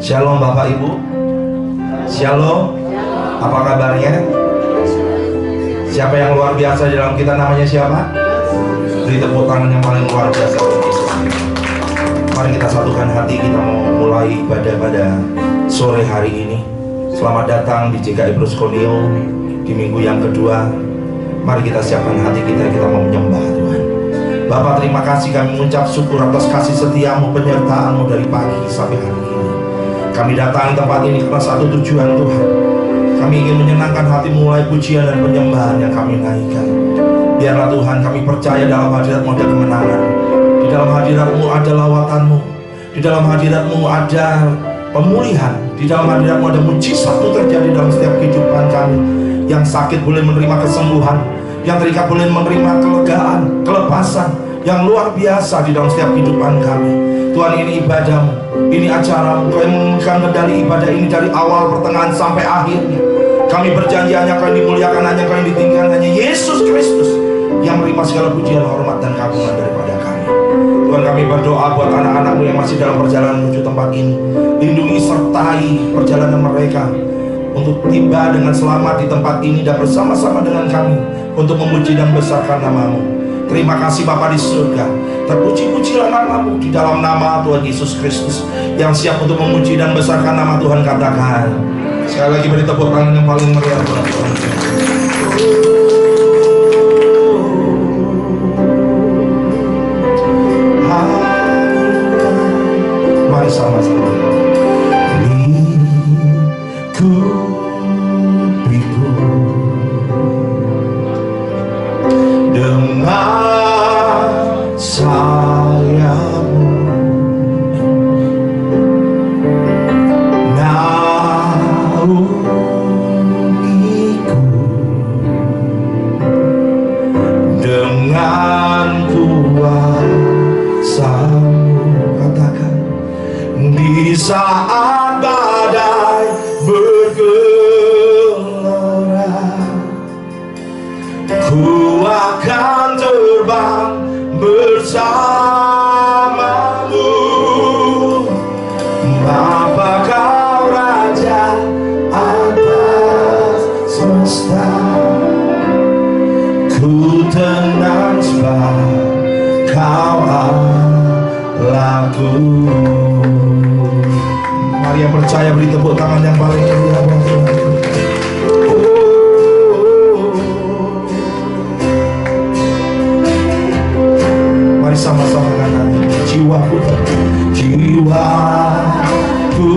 Shalom Bapak Ibu. Shalom. Apa kabarnya? Siapa yang luar biasa dalam kita, namanya siapa? Beri tepuk tangan yang paling luar biasa untuk Yesus. Mari kita satukan hati, kita mau mulai ibadah pada sore hari ini. Selamat datang di GKI Proskonio di minggu yang kedua. Mari kita siapkan hati kita mau menyembah Tuhan. Bapak, terima kasih, kami mengucap syukur atas kasih setiamu, penyertaanmu dari pagi sampai hari ini. Kami datang di tempat ini karena satu tujuan, Tuhan. Kami ingin menyenangkan hati, mulai pujian dan penyembahan yang kami naikkan. Biarlah Tuhan, kami percaya dalam hadirat-Mu ada kemenangan. Di dalam hadirat-Mu ada lawatanmu. Di dalam hadirat-Mu ada pemulihan. Di dalam hadirat-Mu ada mujizat itu terjadi dalam setiap kehidupan kami. Yang sakit boleh menerima kesembuhan, yang terikat boleh menerima kelegaan, kelepasan yang luar biasa di dalam setiap kehidupan kami. Tuhan, ini ibadah-Mu, ini acara-Mu. Kau yang memegang kendali ibadah ini dari awal, pertengahan sampai akhirnya. Kami berjanji hanya Kau yang dimuliakan, hanya Kau yang ditinggikan, hanya Yesus Kristus yang menerima segala pujian, hormat dan keagungan daripada kami. Tuhan, kami berdoa buat anak-anak-Mu yang masih dalam perjalanan menuju tempat ini. Lindungi sertai perjalanan mereka untuk tiba dengan selamat di tempat ini dan bersama-sama dengan kami untuk memuji dan besarkan nama-Mu. Terima kasih Bapa di surga. Terpuji-pujilah nama-Mu di dalam nama Tuhan Yesus Kristus. Yang siap untuk memuji dan besarkan nama Tuhan, katakan sekali lagi, beri tepuk tangan yang paling meriah buat Tuhan. Mari sama-sama. Saat badai bergelora, ku akan terbang bersamamu. Bapa, Kau Raja atas semesta, ku tenang sebab Kau Allahku. Mari yang percaya beri tepuk tangan yang paling meriah buat Tuhan. Mari sama-sama kanan. Jiwaku tenang dalam Kristus.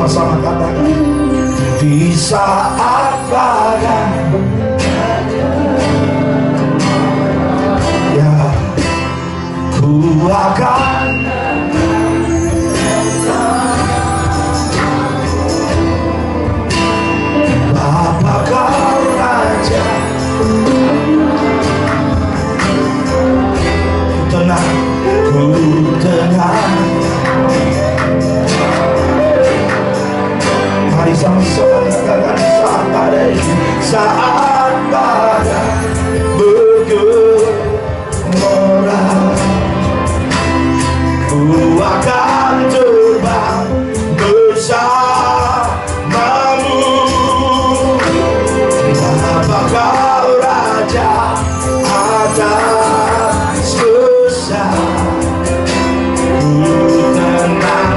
sama-sama katakan. Di saat badai, ya, ku akan Bapa kau Raja. Tenang, ku tenang. Mari sama-sama katakan saat badai, saat badai bergelora, ku akan terbang bersamamu. Bapa kau Raja atas besar, ku tenang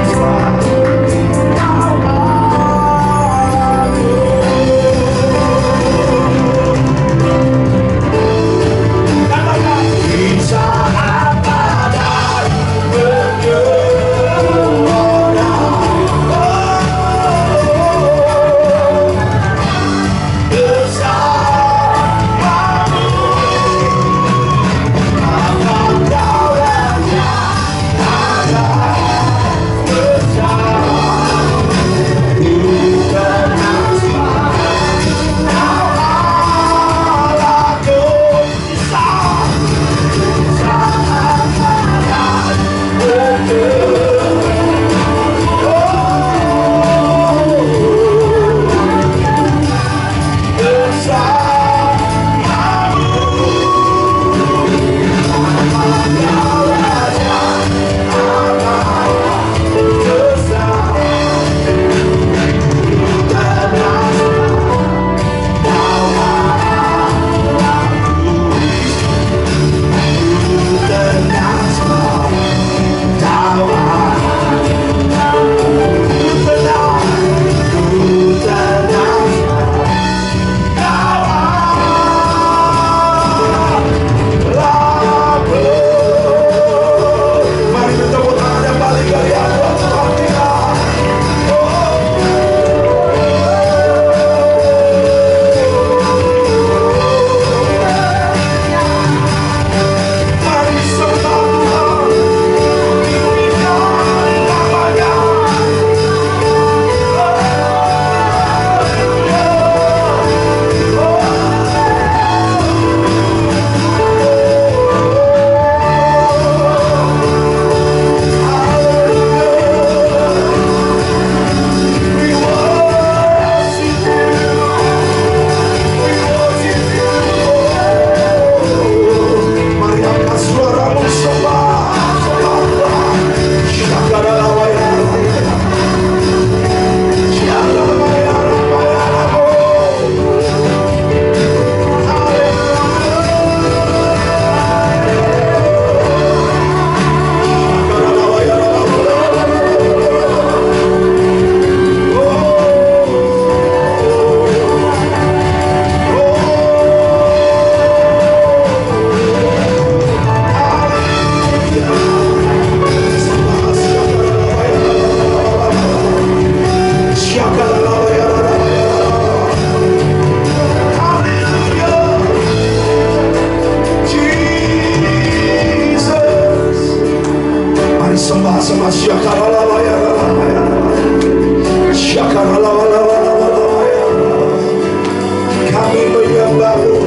kami menyembahmu,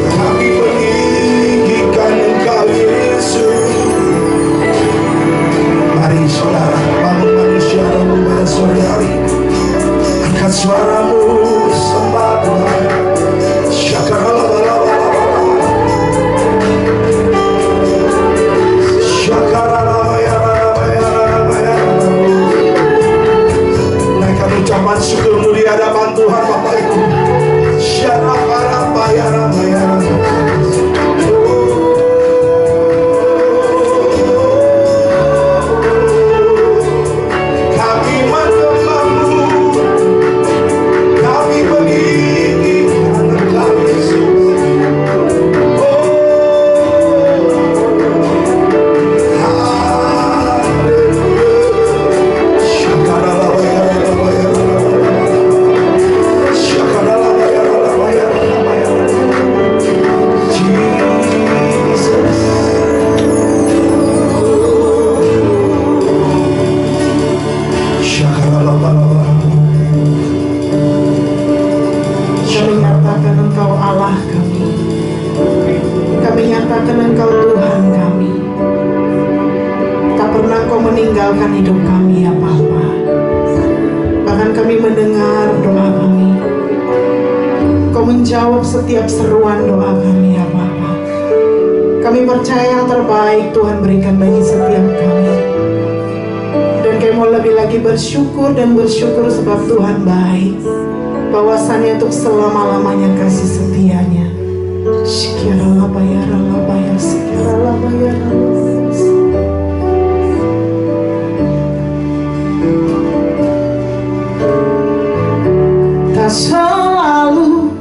kami meninggikan Engkau Yesus. Mari saudara, bangun manusia dan saudari, angkat suaramu, sembah Tuhan. Naikkan ucapan syukurmu di hadapan Tuhan Bapak Ibu. Kami menyembahmu, kami meninggikan Engkau Yesus. Haleluya. kami mendengar doa kami. Kau menjawab setiap seruan doa kami ya Bapa. Kami percaya yang terbaik Tuhan berikan bagi setiap kami. Dan kami mau lebih lagi bersyukur dan bersyukur sebab Tuhan baik. Bahwasannya untuk selama-lamanya kasih setianya. Syikirallah bayarallah bayar, syikirallah bayarallah. Tak selalu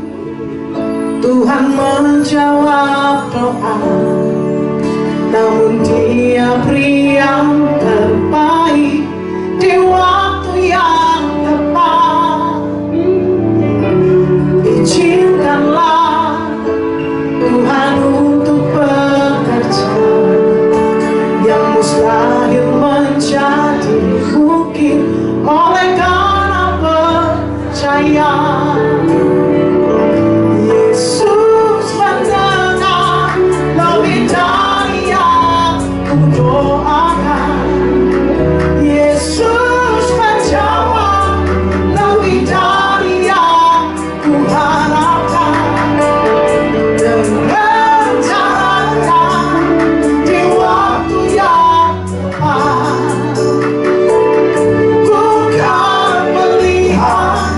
Tuhan menjawab doa, namun Dia beri yang terbaik di waktu yang tepat. Izinkanlah Tuhan untuk bekerja, yang mustahil menjadi mungkin oleh karena percaya. Yesus mendengar lebih dari yang kudoakan. Yesus menjawab lebih dari yang kuharapkan. Dan rencanakan di waktu yang tepat. Bukan melihat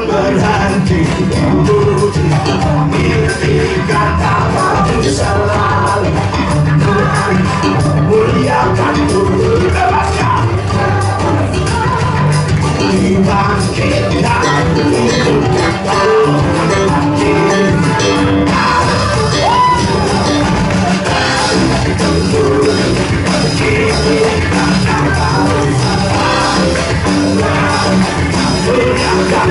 Berhati nanti memuji ikat tanganmu selalu Tuhan muliakanmu bebaskan dibangkitkan hidupkan hati muliakan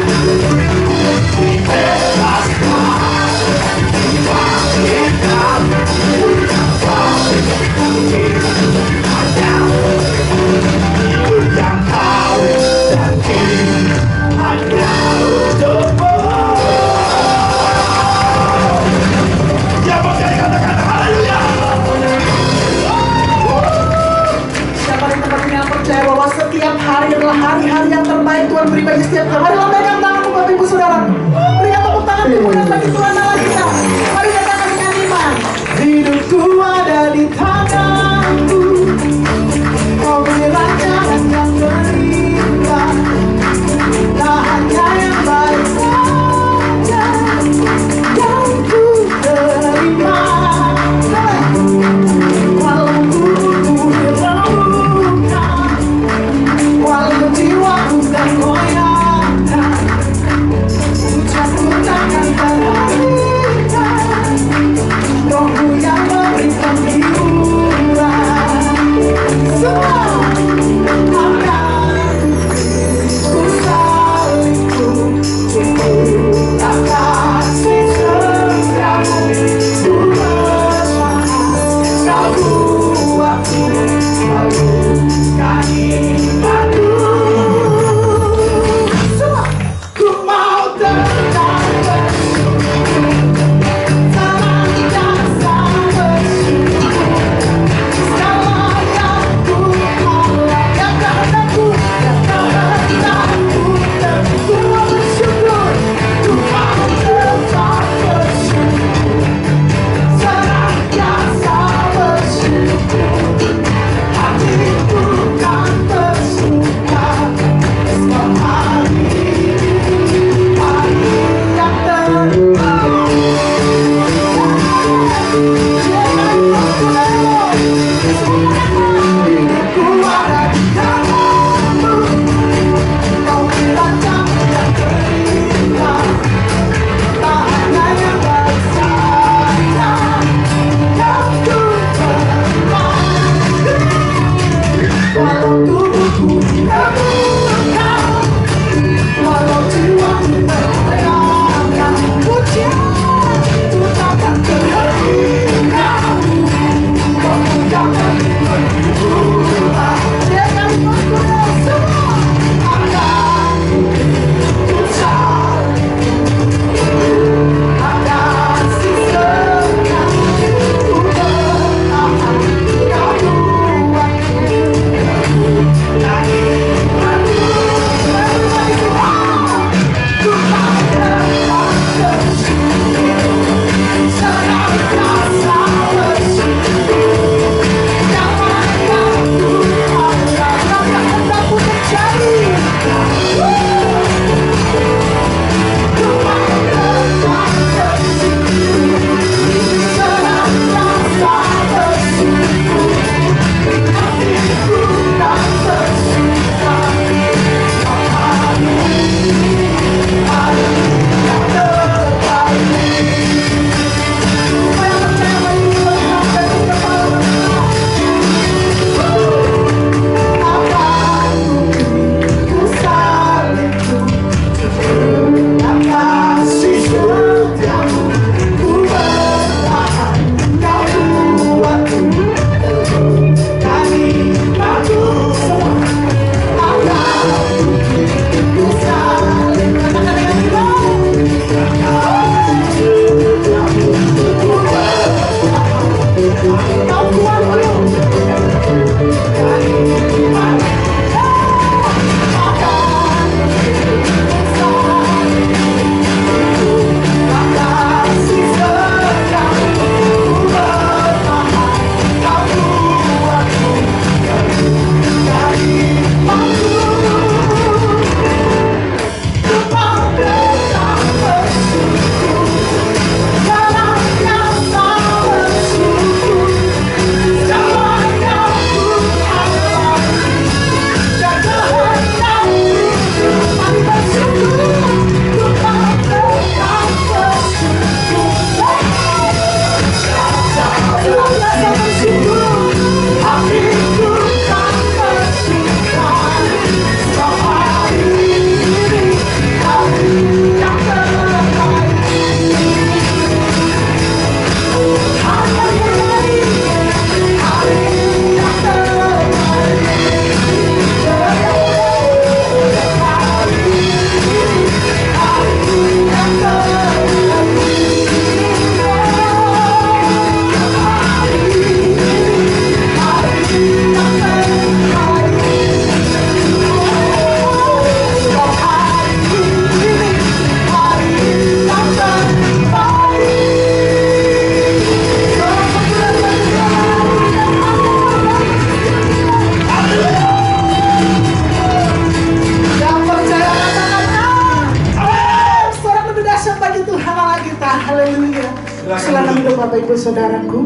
Silakan duduk Bapak Ibu Saudaraku.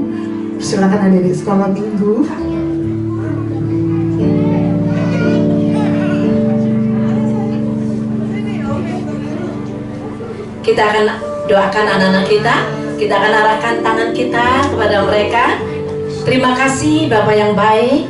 Silakan adik-adik sekolah minggu. Kita akan doakan anak-anak kita. Kita akan arahkan tangan kita kepada mereka. Terima kasih Bapak yang baik.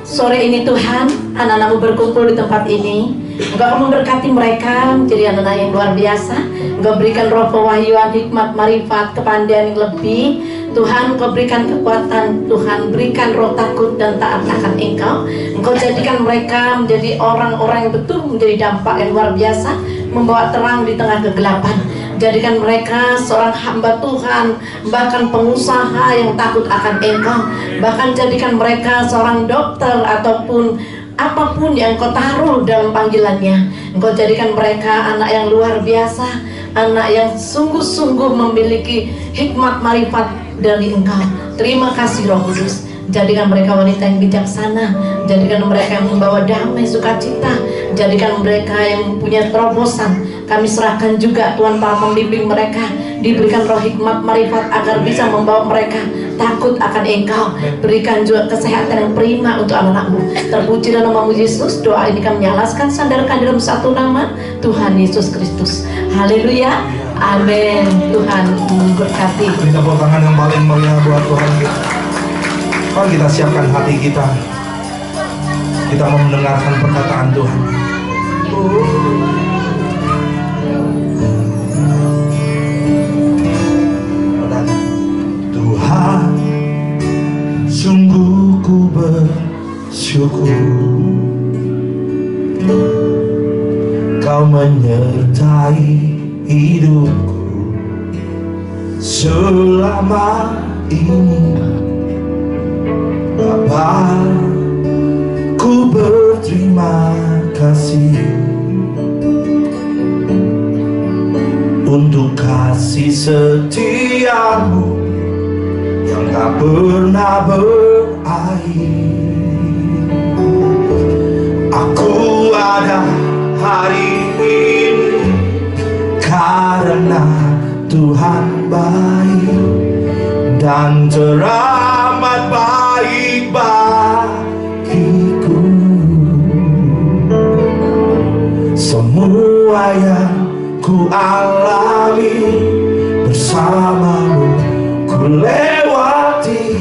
Sore ini Tuhan, anak-anakmu berkumpul di tempat ini. Engkau akan memberkati mereka menjadi anak-anak yang luar biasa. Engkau berikan roh pewahyuan, hikmat, marifat, kepandaian yang lebih. Tuhan, Engkau berikan kekuatan. Tuhan, berikan roh takut dan taat akan Engkau. Engkau jadikan mereka menjadi orang-orang yang betul menjadi dampak yang luar biasa, membawa terang di tengah kegelapan. Jadikan mereka seorang hamba Tuhan, bahkan pengusaha yang takut akan Engkau. Bahkan jadikan mereka seorang dokter ataupun apapun yang Engkau taruh dalam panggilannya. Engkau jadikan mereka anak yang luar biasa, anak yang sungguh-sungguh memiliki hikmat marifat dari Engkau. Terima kasih Roh Kudus. Jadikan mereka wanita yang bijaksana. Jadikan mereka yang membawa damai sukacita. Jadikan mereka yang mempunyai terobosan. Kami serahkan juga Tuhan para pembimbing mereka. Diberikan roh hikmat marifat agar bisa membawa mereka takut akan Engkau. Berikan juga kesehatan yang prima untuk anak-anakmu. Terpuji dalam namamu Yesus. Doa ini kami menyalaskan, sandarkan dalam satu nama, Tuhan Yesus Kristus. Haleluya. Amin. Tuhan memberkati. Beri tepuk tangan yang paling meriah buat Tuhan kita. Mari kita siapkan hati kita. Kita mau mendengarkan perkataan Tuhan. Tuhan, sungguh ku bersyukur Kau menyertai hidupku selama ini. Bapa, ku berterima kasih untuk kasih setiamu yang tak pernah berakhir. Aku ada hari ini karena Tuhan baik dan teramat baik bagiku. Semua yang ku alami bersamamu, ku lewati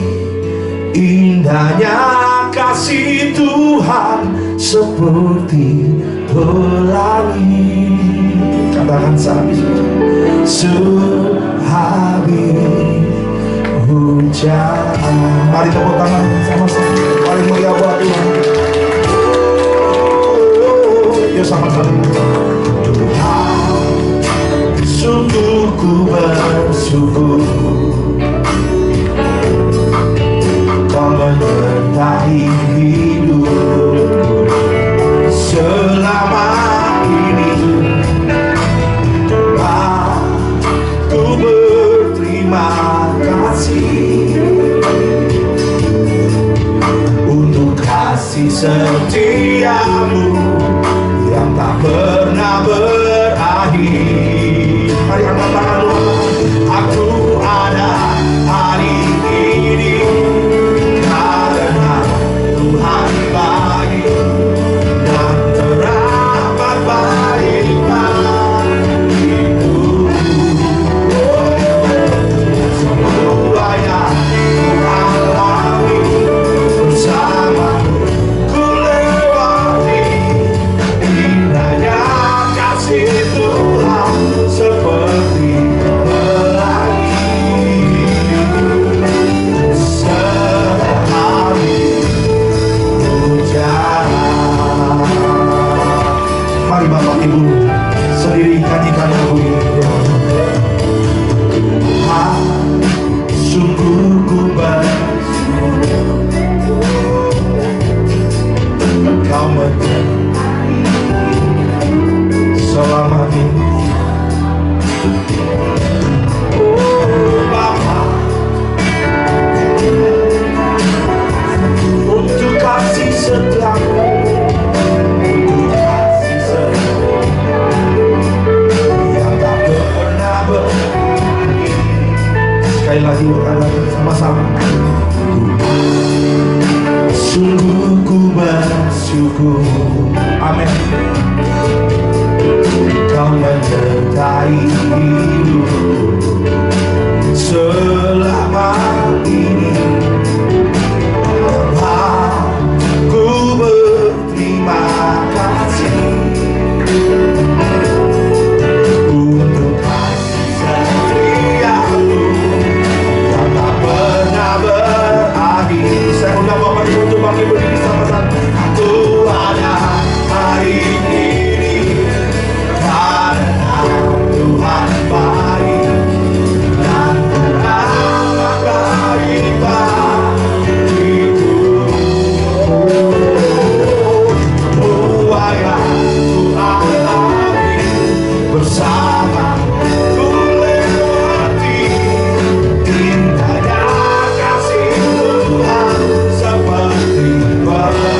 indahnya kasih Tuhan seperti pelangi. Katakan sehabis hujan. Mari tepuk tangan sama-sama. Paling meriah buat Tuhan. Yuk sama-sama. Tuhan, sungguh ku bersyukur Kau menyertai hidupku selama ini. Aku berterima kasih untuk kasih setiamu yang tak pernah berakhir. Mari angkat tangan dulu. Aku ada hari ini karena Tuhan baik dan teramat baik bagiku. Semua yang ku alami bersamamu, ku lewati indahnya kasih Tuhan seperti pelangi. Sehabis hujan. Mari Bapak Ibu sendiri nyanyikan lagu ini. Tuhan, sungguh ku bersyukur Kau menyertai selama ini. Oh Bapa, untuk kasih setiamu, untuk kasih setiamu yang tak pernah berakhir. Sekali lagi yuk katakan sama-sama. Sungguh ku bersyukur, Amin. Kau menyertai hidup selama ini. Aku berterima kasih untuk kasih setiamu yang tak pernah berakhir. Saya undang Bapak Ibu untuk bangkit berdiri sama-sama. Aku ada hari ini karena Tuhan baik dan teramat baik bagiku. Semua yang ku alami bersama ku lewati, indahnya kasih Tuhan seperti pelangi.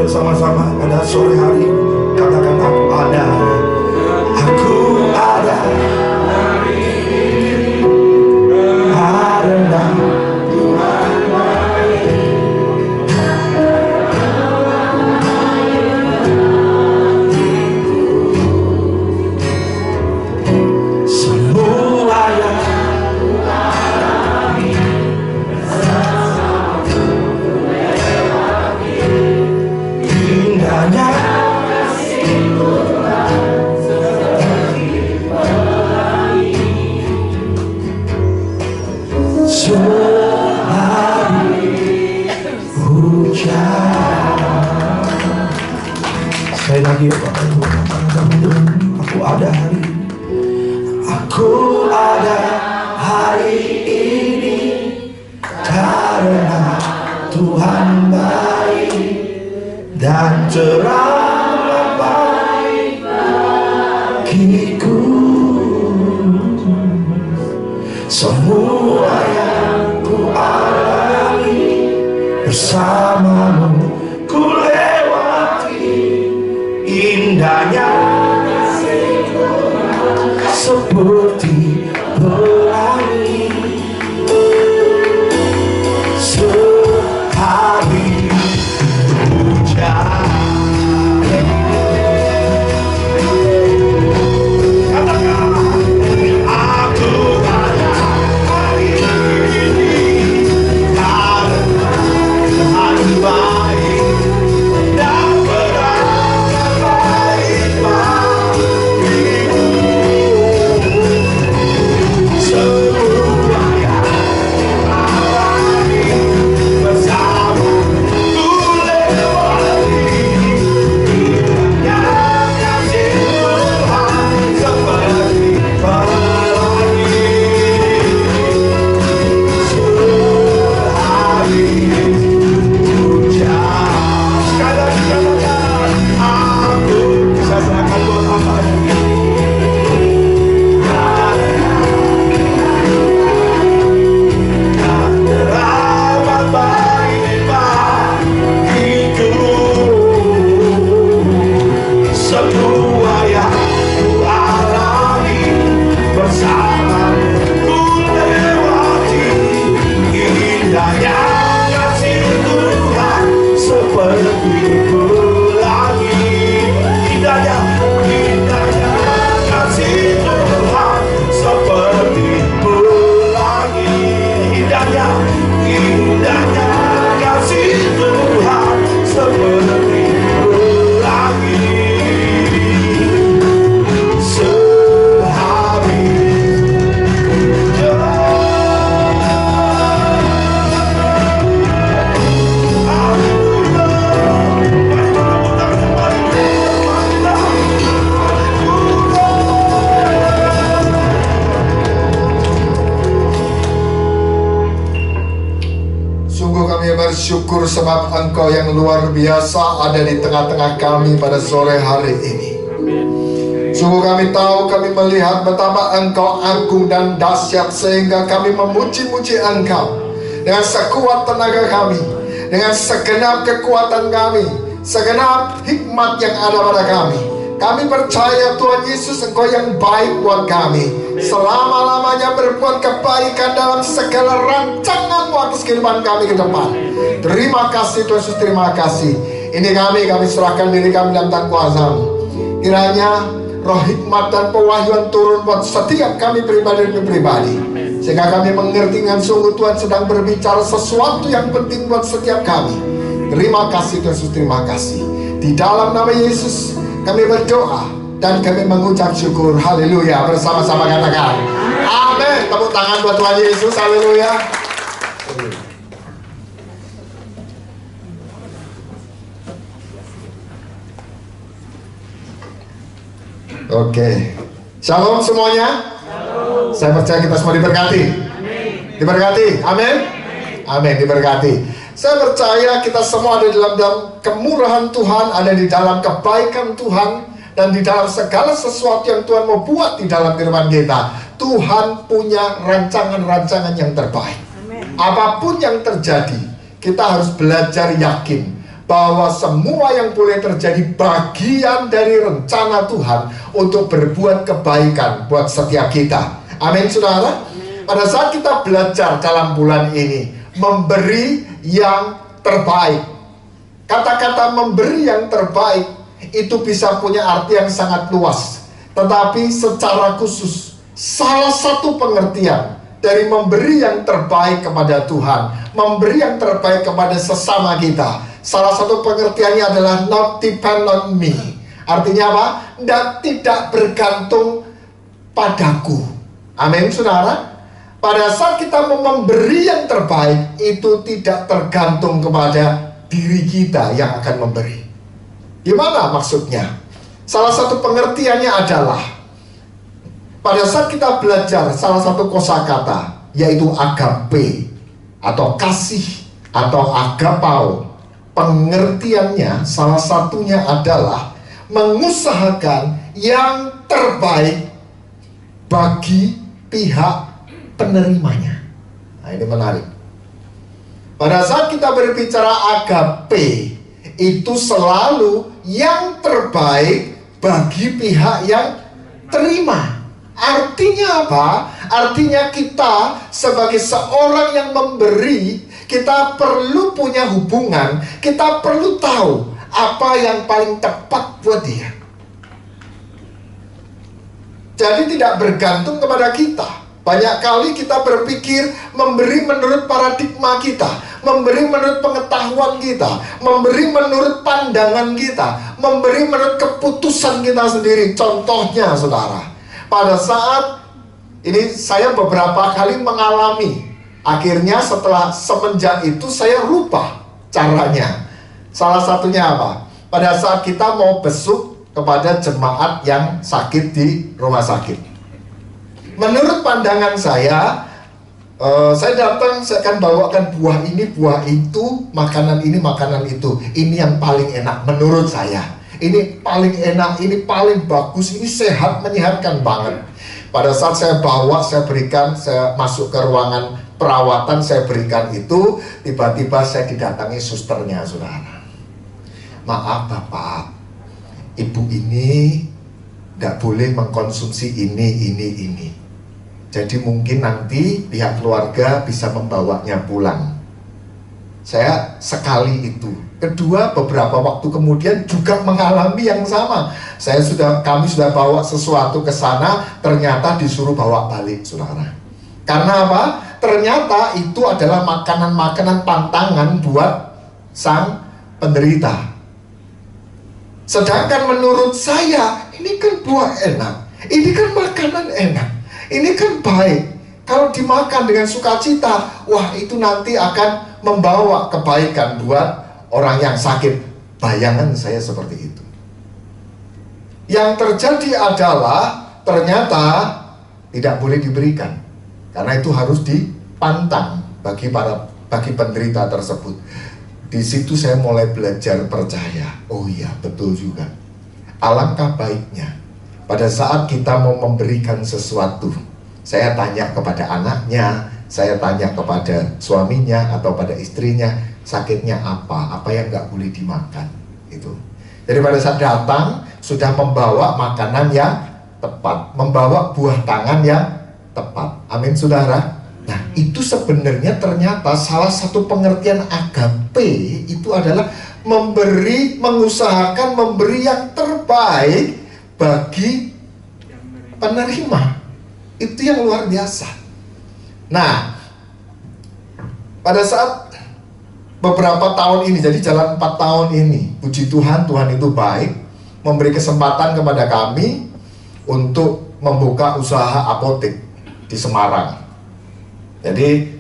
Sama-sama pada sore hari katakan aku ada karena semua yang indahnya sehari hujan. Sekali lagi ya Bapak Ibu, aku ada hari ini. Aku ada hari ini karena Tuhan baik dan teramat baik bagiku. Semua yang ku alami bersamamu ku lewati, indahnya seperti pelangi. Sehari hujan. Katakan, aku ada hari ini karena Tuhan baik dan teramat baik bagiku. syukur sebab Engkau yang luar biasa ada di tengah-tengah kami pada sore hari ini. Sungguh kami tahu, kami melihat betapa Engkau agung dan dahsyat, sehingga kami memuji-muji Engkau dengan sekuat tenaga kami, dengan segenap kekuatan kami, segenap hikmat yang ada pada kami. Kami percaya Tuhan Yesus, Engkau yang baik buat kami, selama-lamanya berbuat kebaikan dalam segala rancangan atas kehidupan kami ke depan. Terima kasih Tuhan Yesus, terima kasih. Ini kami serahkan diri kami dalam tangan kuasa-Mu. Kiranya roh hikmat dan pewahyuan turun buat setiap kami pribadi demi pribadi, sehingga kami mengerti dengan sungguh Tuhan sedang berbicara sesuatu yang penting buat setiap kami. Terima kasih Tuhan Yesus, terima kasih. Di dalam nama Yesus kami berdoa dan kami mengucap syukur. Haleluya. Bersama-sama katakan amin. Tepuk tangan buat Tuhan Yesus. Haleluya. Oke. Shalom semuanya. Shalom. Saya percaya kita semua diberkati. Amin. Diberkati. Amin. Amin. Diberkati. Saya percaya kita semua ada di dalam kemurahan Tuhan, ada di dalam kebaikan Tuhan, dan di dalam segala sesuatu yang Tuhan mau buat di dalam kehidupan kita. Tuhan punya rancangan-rancangan yang terbaik. Amen. Apapun yang terjadi, kita harus belajar yakin bahwa semua yang boleh terjadi bagian dari rencana Tuhan untuk berbuat kebaikan buat setiap kita. Amin, saudara. Pada saat kita belajar dalam bulan ini memberi yang terbaik, kata-kata memberi yang terbaik itu bisa punya arti yang sangat luas, tetapi secara khusus salah satu pengertian dari memberi yang terbaik kepada Tuhan, memberi yang terbaik kepada sesama kita, salah satu pengertiannya adalah not depend on me. Artinya apa? Dan tidak bergantung padaku. Amin, saudara. Pada saat kita mau memberi yang terbaik, itu tidak tergantung kepada diri kita yang akan memberi. Gimana maksudnya? Salah satu pengertiannya adalah pada saat kita belajar salah satu kosakata, yaitu agape atau kasih atau agapao. Pengertiannya salah satunya adalah mengusahakan yang terbaik bagi pihak penerimanya. Nah, ini menarik. Pada saat kita berbicara agape, itu selalu yang terbaik bagi pihak yang terima. Artinya apa? Artinya kita sebagai seorang yang memberi, kita perlu punya hubungan, kita perlu tahu apa yang paling tepat buat dia. Jadi tidak bergantung kepada kita. Banyak kali kita berpikir memberi menurut paradigma kita, memberi menurut pengetahuan kita, memberi menurut pandangan kita, memberi menurut keputusan kita sendiri. Contohnya, saudara, pada saat ini saya beberapa kali mengalami, akhirnya semenjak itu saya lupa caranya. Salah satunya apa? Pada saat kita mau besuk kepada jemaat yang sakit di rumah sakit. Menurut pandangan saya datang, saya akan bawakan buah ini, buah itu, makanan ini, makanan itu. Ini yang paling enak menurut saya. Ini paling enak, ini paling bagus, ini sehat, menyehatkan banget. Pada saat saya bawa, saya berikan, saya masuk ke ruangan perawatan, saya berikan itu, tiba-tiba saya didatangi susternya, saudara. Maaf Bapak, Ibu ini nggak boleh mengkonsumsi ini. Jadi mungkin nanti pihak keluarga bisa membawanya pulang. Saya sekali itu. Kedua, beberapa waktu kemudian juga mengalami yang sama. Kami sudah bawa sesuatu ke sana, ternyata disuruh bawa balik, saudara. Karena apa? Ternyata itu adalah makanan-makanan pantangan buat sang penderita. Sedangkan menurut saya, ini kan buah enak, ini kan makanan enak, ini kan baik. Kalau dimakan dengan sukacita, wah itu nanti akan membawa kebaikan buat orang yang sakit. Bayangan saya seperti itu. Yang terjadi adalah ternyata tidak boleh diberikan, karena itu harus dipantang bagi penderita tersebut. Di situ saya mulai belajar percaya. Oh iya, betul juga. Alangkah baiknya pada saat kita mau memberikan sesuatu, saya tanya kepada anaknya, saya tanya kepada suaminya atau pada istrinya, sakitnya apa yang nggak boleh dimakan. Itu. Jadi pada saat datang sudah membawa makanan yang tepat, membawa buah tangan yang tepat. Amin, saudara. Nah, itu sebenarnya ternyata salah satu pengertian agape itu adalah memberi, mengusahakan memberi yang terbaik bagi penerima. Itu yang luar biasa. Nah, pada saat beberapa tahun ini, jadi jalan 4 tahun ini, puji Tuhan, Tuhan itu baik, memberi kesempatan kepada kami untuk membuka usaha apotek di Semarang. Jadi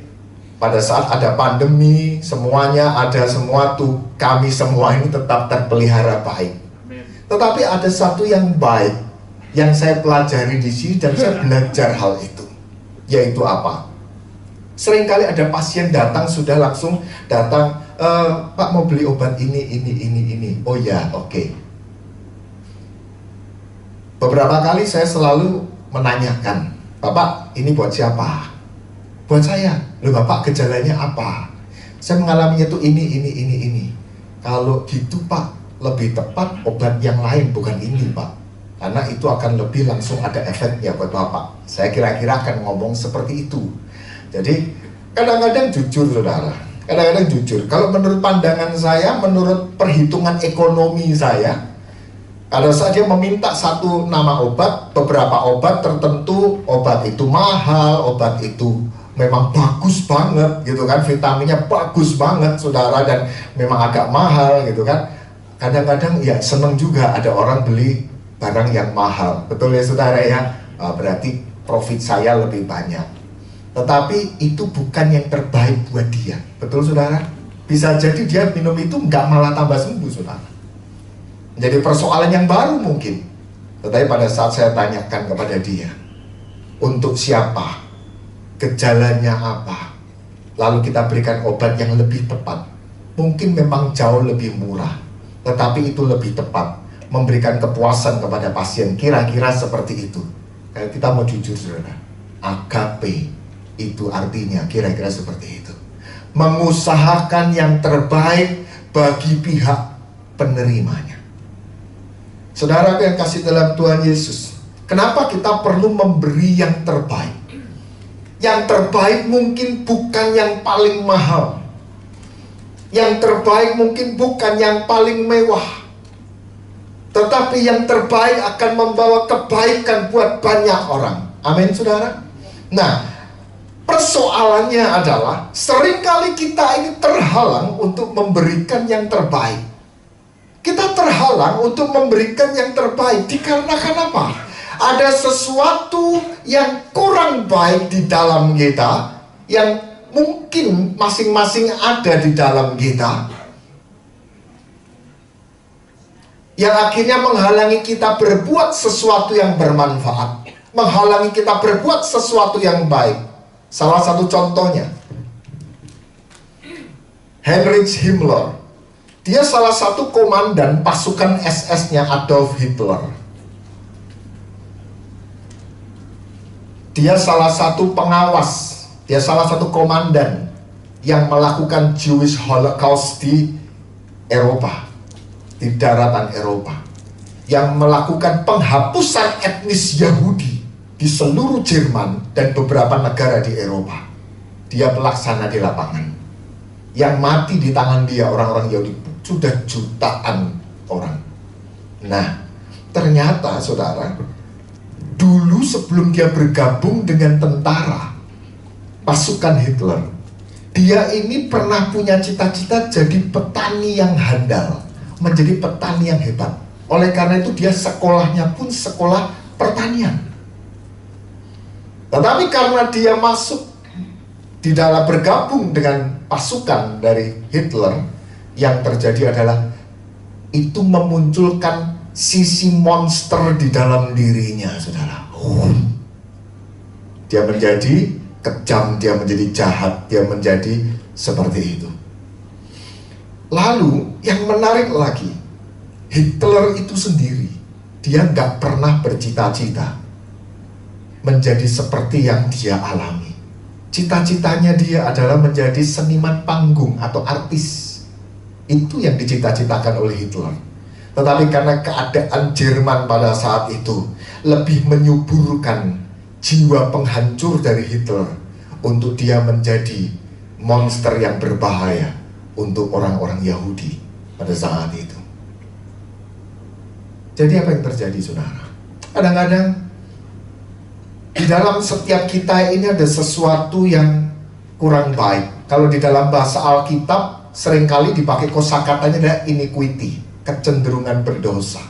pada saat ada pandemi, semuanya ada semua tuh, kami semua ini tetap terpelihara baik. Tetapi ada satu yang baik yang saya pelajari di sini dan saya belajar hal itu, yaitu apa? Seringkali ada pasien datang sudah langsung datang, Pak mau beli obat ini. Oh ya, oke. Beberapa kali saya selalu menanyakan, Bapak ini buat siapa? Buat saya. Loh Bapak, gejalanya apa? Saya mengalaminya tuh ini. Kalau gitu Pak, lebih tepat obat yang lain, bukan ini Pak, karena itu akan lebih langsung ada efeknya buat Bapak. Saya kira-kira akan ngomong seperti itu. Jadi kadang-kadang jujur saudara, kadang-kadang jujur. Kalau menurut pandangan saya, menurut perhitungan ekonomi saya, pada saat dia meminta satu nama obat, beberapa obat tertentu, obat itu mahal, obat itu memang bagus banget gitu kan, vitaminnya bagus banget saudara, dan memang agak mahal gitu kan. Kadang-kadang ya seneng juga ada orang beli barang yang mahal, betul ya saudara ya. Berarti profit saya lebih banyak. Tetapi itu bukan yang terbaik buat dia, betul saudara. Bisa jadi dia minum itu nggak malah tambah sembuh saudara. Jadi persoalan yang baru mungkin. Tetapi pada saat saya tanyakan kepada dia, untuk siapa, gejalanya apa, lalu kita berikan obat yang lebih tepat. Mungkin memang jauh lebih murah, tetapi itu lebih tepat, memberikan kepuasan kepada pasien. Kira-kira seperti itu. Kalau kita mau jujur saudara, agape itu artinya kira-kira seperti itu. Mengusahakan yang terbaik bagi pihak penerimanya. Saudara yang kasih dalam Tuhan Yesus, kenapa kita perlu memberi yang terbaik? Yang terbaik mungkin bukan yang paling mahal. Yang terbaik mungkin bukan yang paling mewah. Tetapi yang terbaik akan membawa kebaikan buat banyak orang. Amin saudara. Nah, persoalannya adalah seringkali kita ini terhalang untuk memberikan yang terbaik. Kita terhalang untuk memberikan yang terbaik dikarenakan apa? Ada sesuatu yang kurang baik di dalam kita, yang mungkin masing-masing ada di dalam kita, yang akhirnya menghalangi kita berbuat sesuatu yang bermanfaat, menghalangi kita berbuat sesuatu yang baik. Salah satu contohnya, Heinrich Himmler. Dia salah satu komandan pasukan SS-nya Adolf Hitler. Dia salah satu pengawas, dia salah satu komandan yang melakukan Jewish Holocaust di Eropa, di daratan Eropa, yang melakukan penghapusan etnis Yahudi di seluruh Jerman dan beberapa negara di Eropa. Dia pelaksana di lapangan. Yang mati di tangan dia orang-orang Yahudi sudah jutaan orang. Nah, ternyata saudara, dulu sebelum dia bergabung dengan tentara pasukan Hitler, dia ini pernah punya cita-cita jadi petani yang handal, menjadi petani yang hebat. Oleh karena itu dia sekolahnya pun sekolah pertanian. Tetapi karena dia masuk di dalam bergabung dengan pasukan dari Hitler, yang terjadi adalah itu memunculkan sisi monster di dalam dirinya, saudara. Dia menjadi kejam, dia menjadi jahat, dia menjadi seperti itu. Lalu yang menarik lagi, Hitler itu sendiri, dia nggak pernah bercita-cita menjadi seperti yang dia alami. Cita-citanya dia adalah menjadi seniman panggung atau artis. Itu yang dicita-citakan oleh Hitler. Tetapi karena keadaan Jerman pada saat itu lebih menyuburkan jiwa penghancur dari Hitler untuk dia menjadi monster yang berbahaya untuk orang-orang Yahudi pada saat itu. Jadi apa yang terjadi, saudara? Kadang-kadang di dalam setiap kita ini ada sesuatu yang kurang baik. Kalau di dalam bahasa Alkitab seringkali dipakai kosakatanya adalah iniquity, kecenderungan berdosa.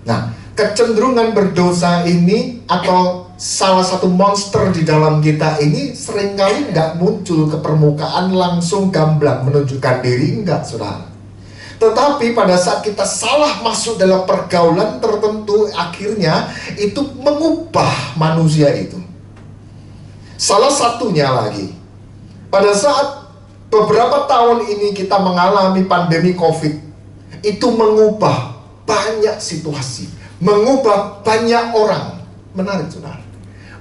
Nah, kecenderungan berdosa ini atau salah satu monster di dalam kita ini seringkali nggak muncul ke permukaan langsung gamblang menunjukkan diri, enggak, saudara. Tetapi pada saat kita salah masuk dalam pergaulan tertentu, akhirnya itu mengubah manusia itu. Salah satunya lagi, pada saat beberapa tahun ini kita mengalami pandemi COVID, itu mengubah banyak situasi, mengubah banyak orang. Menarik, saudara.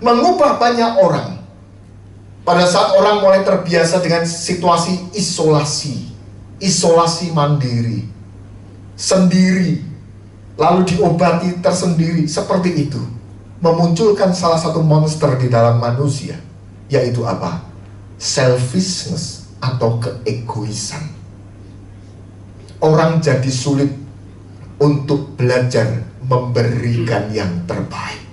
Mengubah banyak orang. Pada saat orang mulai terbiasa dengan situasi isolasi mandiri, sendiri, lalu diobati tersendiri, seperti itu, memunculkan salah satu monster di dalam manusia, yaitu apa? Selfishness atau keegoisan. Orang jadi sulit untuk belajar memberikan yang terbaik.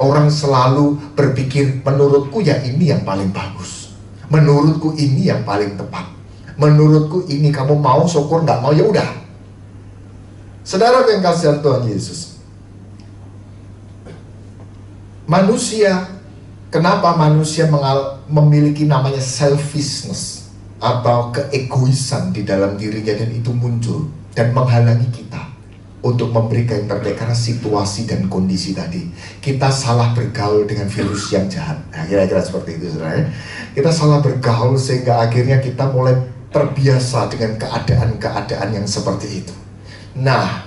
Orang selalu berpikir, menurutku ya ini yang paling bagus, menurutku ini yang paling tepat, menurutku ini, kamu mau syukur, nggak mau ya udah. Saudara yang kasihan Tuhan Yesus, manusia, kenapa manusia memiliki namanya selfishness atau keegoisan di dalam dirinya, dan itu muncul dan menghalangi kita untuk memberikan yang terbaik karena situasi dan kondisi tadi. Kita salah bergaul dengan virus yang jahat. Nah, kira-kira seperti itu, saudara. Kita salah bergaul sehingga akhirnya kita mulai terbiasa dengan keadaan-keadaan yang seperti itu. Nah,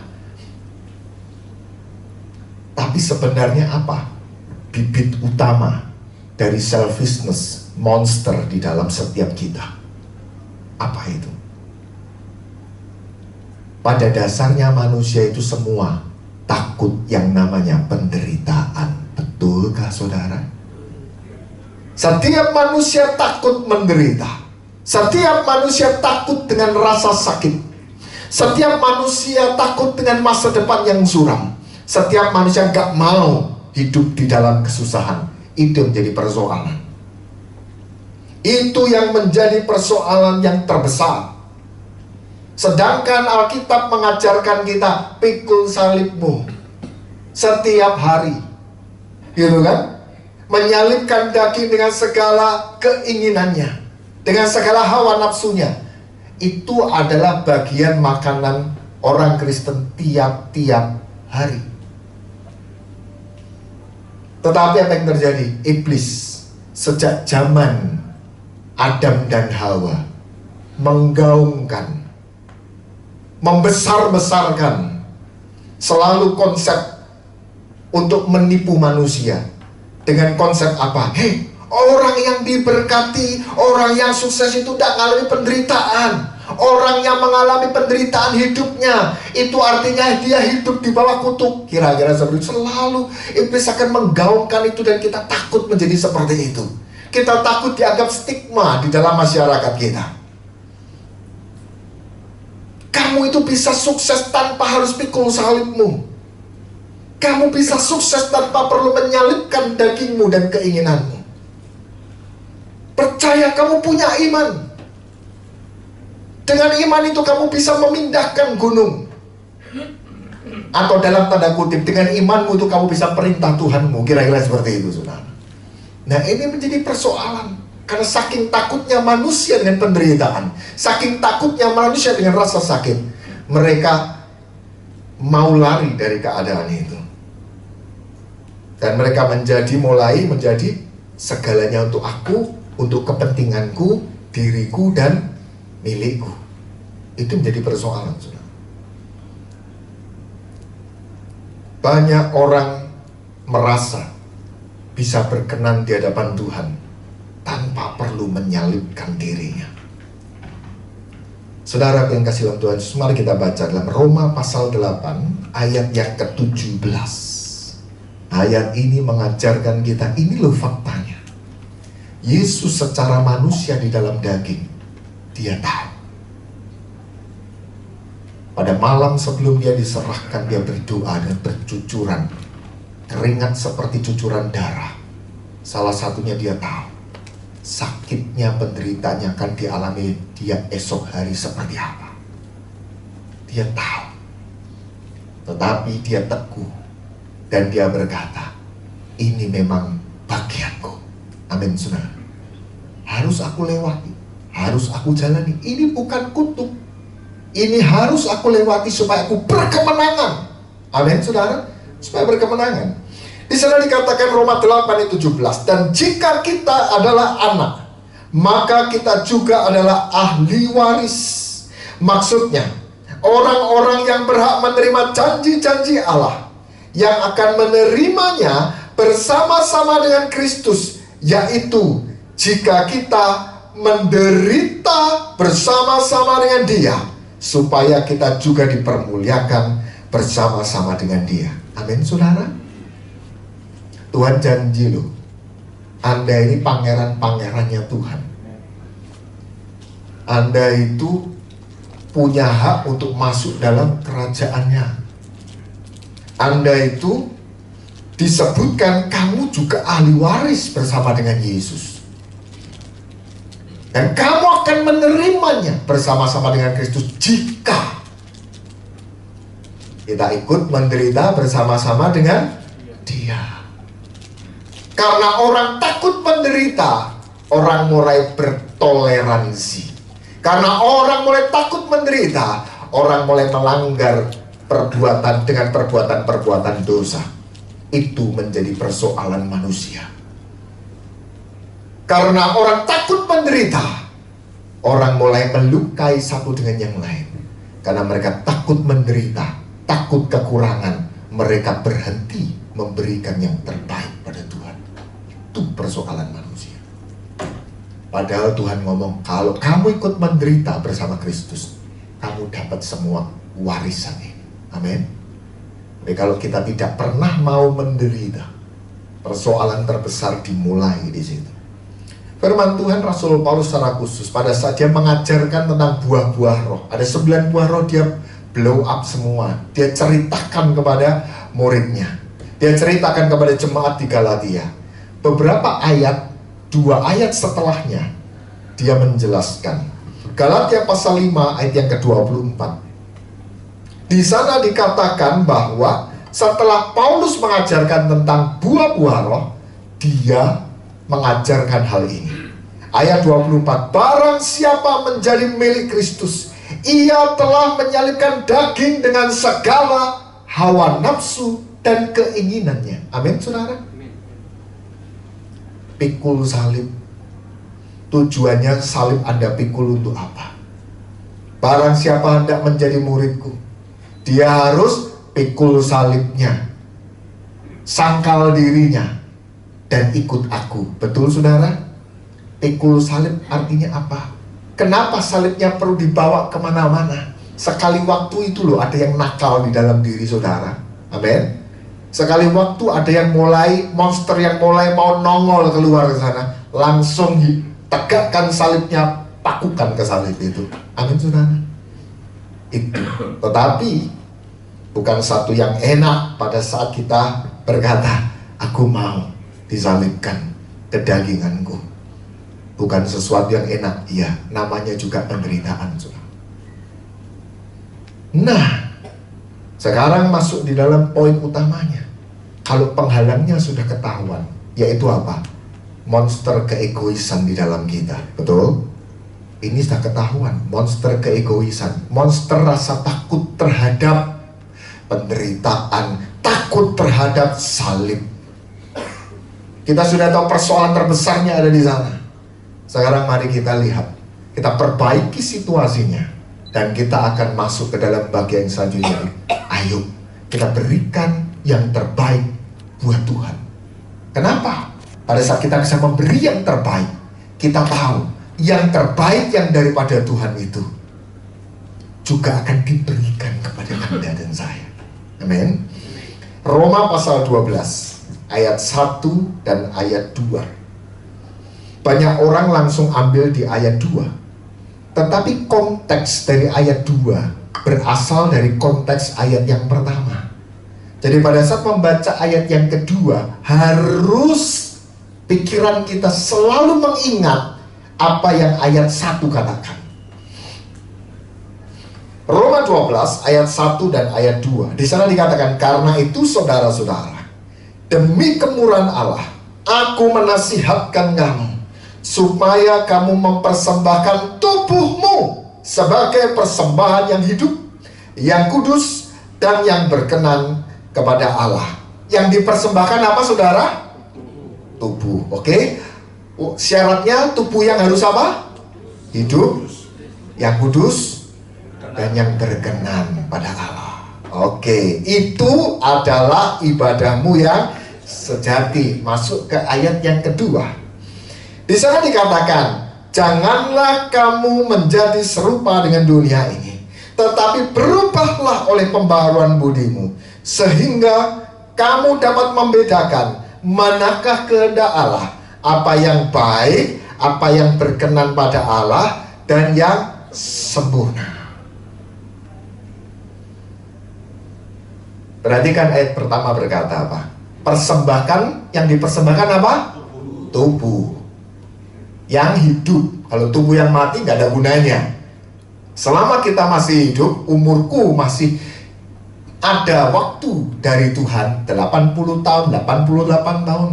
tapi sebenarnya apa bibit utama dari selfishness, monster di dalam setiap kita? Apa itu? Pada dasarnya manusia itu semua takut yang namanya penderitaan. Betulkah, saudara? Setiap manusia takut menderita. Setiap manusia takut dengan rasa sakit. Setiap manusia takut dengan masa depan yang suram. Setiap manusia gak mau hidup di dalam kesusahan. Itu yang menjadi persoalan. Itu yang menjadi persoalan yang terbesar. Sedangkan Alkitab mengajarkan kita, pikul salibmu setiap hari, gitu kan? Menyalibkan daging dengan segala keinginannya, dengan segala hawa nafsunya. Itu adalah bagian makanan orang Kristen tiap-tiap hari. Tetapi apa yang terjadi? Iblis sejak zaman Adam dan Hawa menggaungkan, membesar-besarkan selalu konsep untuk menipu manusia. Dengan konsep apa? Hei, orang yang diberkati, orang yang sukses itu tidak mengalami penderitaan. Orang yang mengalami penderitaan hidupnya, itu artinya dia hidup di bawah kutuk. Kira-kira seperti itu. Selalu iblis akan menggaungkan itu dan kita takut menjadi seperti itu. Kita takut dianggap stigma di dalam masyarakat kita. Kamu itu bisa sukses tanpa harus pikul salibmu. Kamu bisa sukses tanpa perlu menyalibkan dagingmu dan keinginanmu. Percaya, kamu punya iman. Dengan iman itu kamu bisa memindahkan gunung. Atau dalam tanda kutip, dengan imanmu itu kamu bisa perintah Tuhanmu. Kira-kira seperti itu, saudara. Nah, ini menjadi persoalan. Karena saking takutnya manusia dengan penderitaan, saking takutnya manusia dengan rasa sakit, mereka mau lari dari keadaan itu. Dan mereka mulai menjadi segalanya untuk aku, untuk kepentinganku, diriku dan milikku. Itu menjadi persoalan, saudara. Banyak orang merasa bisa berkenan di hadapan Tuhan tanpa perlu menyalibkan dirinya. Saudara yang kasih dalam Tuhan Yesus, mari kita baca dalam Roma pasal 8 ayat yang ke-17. Ayat ini mengajarkan kita, ini loh faktanya. Yesus secara manusia di dalam daging, dia tahu. Pada malam sebelum dia diserahkan, dia berdoa dan bercucuran keringat seperti cucuran darah. Salah satunya dia tahu sakitnya, penderitaannya akan dialami dia esok hari seperti apa. Dia tahu, tetapi dia teguh dan dia berkata, ini memang bagianku. Amin, saudara. Harus aku lewati, harus aku jalani. Ini bukan kutuk. Ini harus aku lewati supaya aku berkemenangan. Amin, saudara. Supaya berkemenangan. Di sana dikatakan Roma 8:17, dan jika kita adalah anak, maka kita juga adalah ahli waris. Maksudnya, orang-orang yang berhak menerima janji-janji Allah, yang akan menerimanya bersama-sama dengan Kristus, yaitu jika kita menderita bersama-sama dengan Dia, supaya kita juga dipermuliakan bersama-sama dengan Dia. Amin, saudara. Tuhan janji loh, Anda ini pangeran-pangerannya Tuhan. Anda itu punya hak untuk masuk dalam kerajaannya. Anda itu disebutkan kamu juga ahli waris bersama dengan Yesus. Dan kamu akan menerimanya bersama-sama dengan Kristus jika kita ikut menderita bersama-sama dengan Dia. Karena orang takut menderita, orang mulai bertoleransi. Karena orang mulai takut menderita, orang mulai melanggar perbuatan dengan perbuatan-perbuatan dosa. Itu menjadi persoalan manusia. Karena orang takut menderita, orang mulai melukai satu dengan yang lain. Karena mereka takut menderita, takut kekurangan, mereka berhenti memberikan yang terbaik pada Tuhan. Itu persoalan manusia. Padahal Tuhan ngomong, kalau kamu ikut menderita bersama Kristus, kamu dapat semua warisan ini. Amin. Tapi kalau kita tidak pernah mau menderita, persoalan terbesar dimulai di situ. Firman Tuhan Rasul Paulus secara khusus pada saat dia mengajarkan tentang buah-buah roh. Ada 9 buah roh, dia blow up semua. Dia ceritakan kepada muridnya. Dia ceritakan kepada jemaat di Galatia. Beberapa ayat, 2 ayat setelahnya, dia menjelaskan. Galatia pasal 5 ayat yang ke-24. Di sana dikatakan bahwa setelah Paulus mengajarkan tentang buah-buah roh, dia mengajarkan hal ini. Ayat 24, barang siapa menjadi milik Kristus, ia telah menyalibkan daging dengan segala hawa nafsu dan keinginannya. Amin, saudara. Pikul salib. Tujuannya salib Anda pikul untuk apa? Barang siapa hendak menjadi muridku, dia harus pikul salibnya, sangkal dirinya, dan ikut aku. Betul, saudara? Pikul salib artinya apa? Kenapa salibnya perlu dibawa kemana-mana? Sekali waktu itu loh, ada yang nakal di dalam diri saudara. Amin. Sekali waktu ada yang mulai, monster yang mulai mau nongol keluar ke sana, langsung tegakkan salibnya, pakukan ke salib itu. Amin, saudara. Itu. Tetapi bukan satu yang enak pada saat kita berkata, aku mau disalibkan kedaginganku. Bukan sesuatu yang enak, iya, namanya juga penderitaan, saudara. Nah, sekarang masuk di dalam poin utamanya. Kalau penghalangnya sudah ketahuan, yaitu apa? Monster keegoisan di dalam kita. Betul? Ini sudah ketahuan, monster keegoisan, monster rasa takut terhadap penderitaan, takut terhadap salib. Kita sudah tahu persoalan terbesarnya ada di sana. Sekarang mari kita lihat, kita perbaiki situasinya. Dan kita akan masuk ke dalam bagian selanjutnya. Ayo kita berikan yang terbaik buat Tuhan. Kenapa? Pada saat kita bisa memberi yang terbaik, kita tahu yang terbaik yang daripada Tuhan itu juga akan diberikan kepada Anda dan saya. Amin. Roma pasal 12 ayat 1 dan ayat 2. Banyak orang langsung ambil di ayat 2. Tetapi konteks dari ayat 2 berasal dari konteks ayat yang pertama. Jadi pada saat membaca ayat yang kedua, harus pikiran kita selalu mengingat apa yang ayat 1 katakan. Roma 12 ayat 1 dan ayat 2. Di sana dikatakan, karena itu saudara-saudara, demi kemurahan Allah, aku menasihatkan kamu supaya kamu mempersembahkan tubuhmu sebagai persembahan yang hidup, yang kudus, dan yang berkenan kepada Allah. Yang dipersembahkan apa, saudara? Tubuh, oke? Syaratnya tubuh yang harus apa? Hidup, yang kudus, dan yang berkenan pada Allah. Oke, itu adalah ibadahmu yang sejati. Masuk ke ayat yang kedua. Di sana dikatakan, janganlah kamu menjadi serupa dengan dunia ini, tetapi berubahlah oleh pembaharuan budimu, sehingga kamu dapat membedakan manakah kehendak Allah, apa yang baik, apa yang berkenan pada Allah, dan yang sempurna. Perhatikan ayat pertama berkata apa? Persembahkan, yang dipersembahkan apa? Tubuh yang hidup. Kalau tubuh yang mati nggak ada gunanya. Selama kita masih hidup, umurku masih ada waktu dari Tuhan 80 tahun, 88 tahun,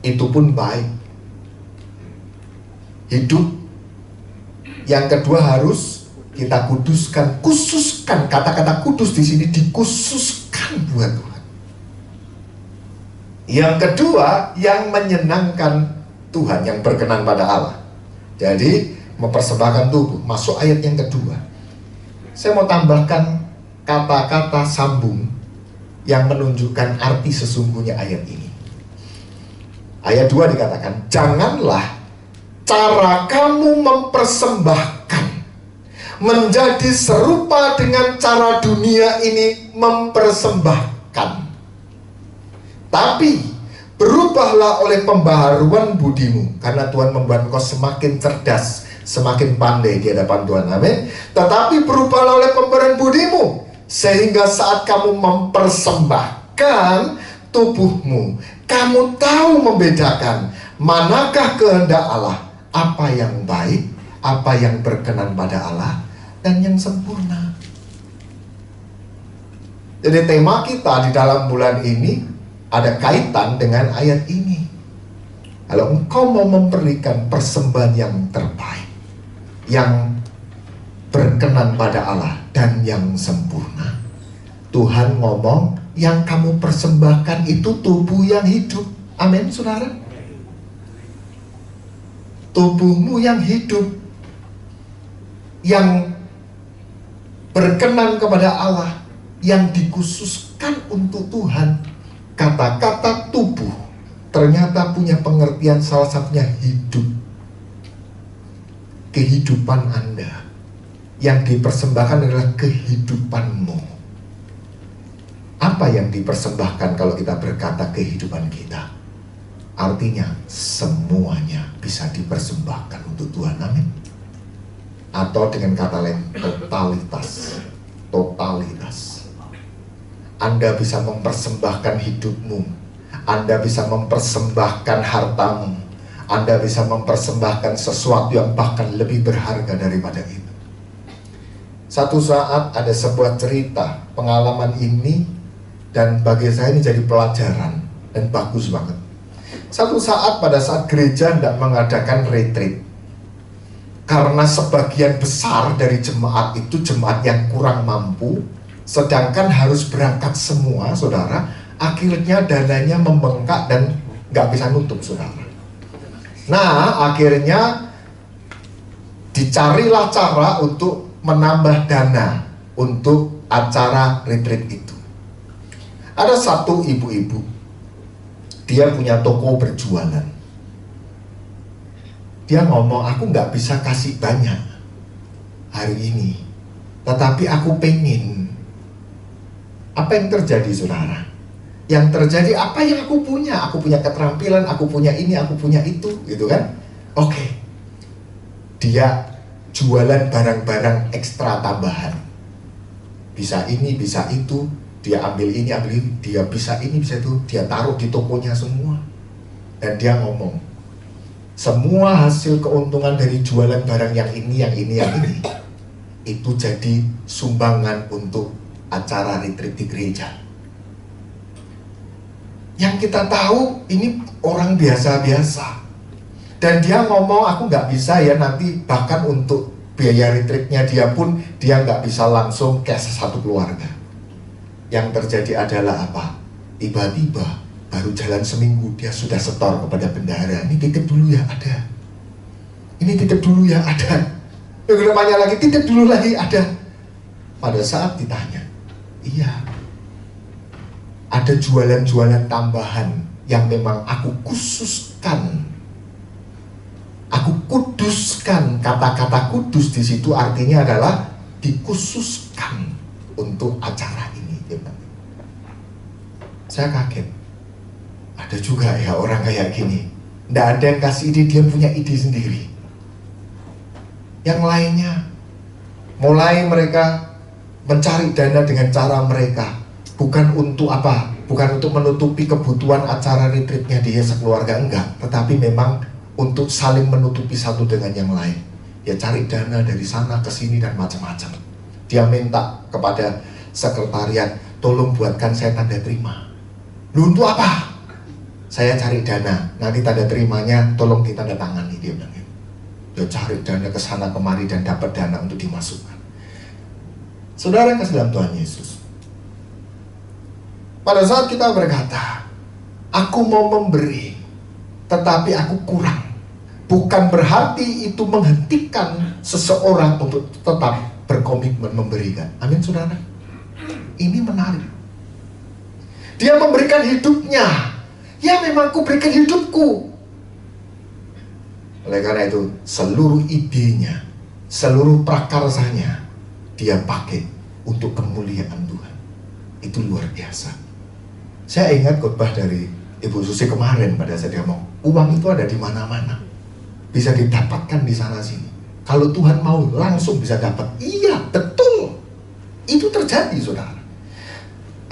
itu pun baik. Hidup. Yang kedua harus kita kuduskan. Khususkan, kata-kata kudus di sini dikhususkan buat Tuhan. Yang kedua, yang menyenangkan Tuhan, yang berkenan pada Allah. Jadi mempersembahkan tubuh. Masuk ayat yang kedua. Saya mau tambahkan kata-kata sambung yang menunjukkan arti sesungguhnya ayat ini. Ayat 2 dikatakan, janganlah cara kamu mempersembahkan menjadi serupa dengan cara dunia ini mempersembahkan, tapi berubahlah oleh pembaharuan budimu, karena Tuhan membuat engkau semakin cerdas, semakin pandai di hadapan Tuhan. Amin. Tetapi berubahlah oleh pembaharuan budimu, sehingga saat kamu mempersembahkan tubuhmu, kamu tahu membedakan manakah kehendak Allah, apa yang baik, apa yang berkenan pada Allah, dan yang sempurna. Jadi tema kita di dalam bulan ini ada kaitan dengan ayat ini. Kalau engkau mau memberikan persembahan yang terbaik, yang berkenan pada Allah, dan yang sempurna, Tuhan ngomong, yang kamu persembahkan itu tubuh yang hidup. Amin, saudara. Tubuhmu yang hidup, yang berkenan kepada Allah, yang dikhususkan untuk Tuhan. Kata-kata tubuh ternyata punya pengertian salah satunya hidup. Kehidupan Anda yang dipersembahkan adalah kehidupanmu. Apa yang dipersembahkan kalau kita berkata kehidupan kita? Artinya semuanya bisa dipersembahkan untuk Tuhan. Amin. Atau dengan kata lain, totalitas. Totalitas. Anda bisa mempersembahkan hidupmu, Anda bisa mempersembahkan hartamu, Anda bisa mempersembahkan sesuatu yang bahkan lebih berharga daripada itu. Satu saat ada sebuah cerita, pengalaman ini, dan bagi saya ini jadi pelajaran, dan bagus banget. Satu saat pada saat gereja tidak mengadakan retreat, karena sebagian besar dari jemaat itu jemaat yang kurang mampu, sedangkan harus berangkat semua, saudara. Akhirnya dananya membengkak dan nggak bisa nutup, saudara. Nah, akhirnya dicarilah cara untuk menambah dana untuk acara retreat itu. Ada satu ibu-ibu, dia punya toko berjualan. Dia ngomong, aku nggak bisa kasih banyak hari ini, tetapi aku pengen. Apa yang terjadi, saudara? Yang terjadi apa yang aku punya keterampilan, aku punya ini, aku punya itu, gitu kan? Oke. Dia jualan barang-barang ekstra tambahan. Bisa ini, bisa itu, dia ambil ini, dia bisa ini, bisa itu, dia taruh di tokonya semua. Dan dia ngomong, semua hasil keuntungan dari jualan barang yang ini, itu jadi sumbangan untuk acara retreat di gereja. Yang kita tahu ini orang biasa-biasa. Dan dia ngomong, aku nggak bisa ya nanti, bahkan untuk biaya retreatnya dia pun, dia nggak bisa langsung cash satu keluarga. Yang terjadi adalah apa? Tiba-tiba baru jalan seminggu dia sudah setor kepada bendahara, ini titip dulu ya ada, ini titip dulu ya ada, minggu depannya lagi titip dulu lagi ada. Pada saat ditanya, iya, ada jualan-jualan tambahan yang memang aku khususkan, aku kuduskan. Kata-kata kudus di situ artinya adalah dikhususkan untuk acara ini. Saya kaget. Ada juga ya orang kayak gini. Nggak ada yang kasih ide, dia punya ide sendiri. Yang lainnya, mulai mereka mencari dana dengan cara mereka. Bukan untuk apa? Bukan untuk menutupi kebutuhan acara retreatnya dia sekeluarga, enggak. Tetapi memang untuk saling menutupi satu dengan yang lain. Ya cari dana dari sana ke sini dan macam-macam. Dia minta kepada sekretariat, tolong buatkan saya tanda terima. Lu untuk apa? Saya cari dana, nanti tanda terimanya tolong ditandatangani, dia bilang. Dia cari dana ke sana kemari dan dapat dana untuk dimasukkan. Saudara yang kasih dalam Tuhan Yesus, pada saat kita berkata, aku mau memberi, tetapi aku kurang, bukan berarti itu menghentikan seseorang untuk tetap berkomitmen memberikan. Amin, saudara. Ini menarik. Dia memberikan hidupnya. Ya memang aku berikan hidupku. Oleh karena itu, seluruh idenya, seluruh prakarsanya dia pakai untuk kemuliaan Tuhan. Itu luar biasa. Saya ingat khotbah dari Ibu Susi kemarin pada saat dia ngomong, uang itu ada di mana-mana, bisa didapatkan di sana sini. Kalau Tuhan mau langsung bisa dapat. Iya, betul. Itu terjadi, saudara.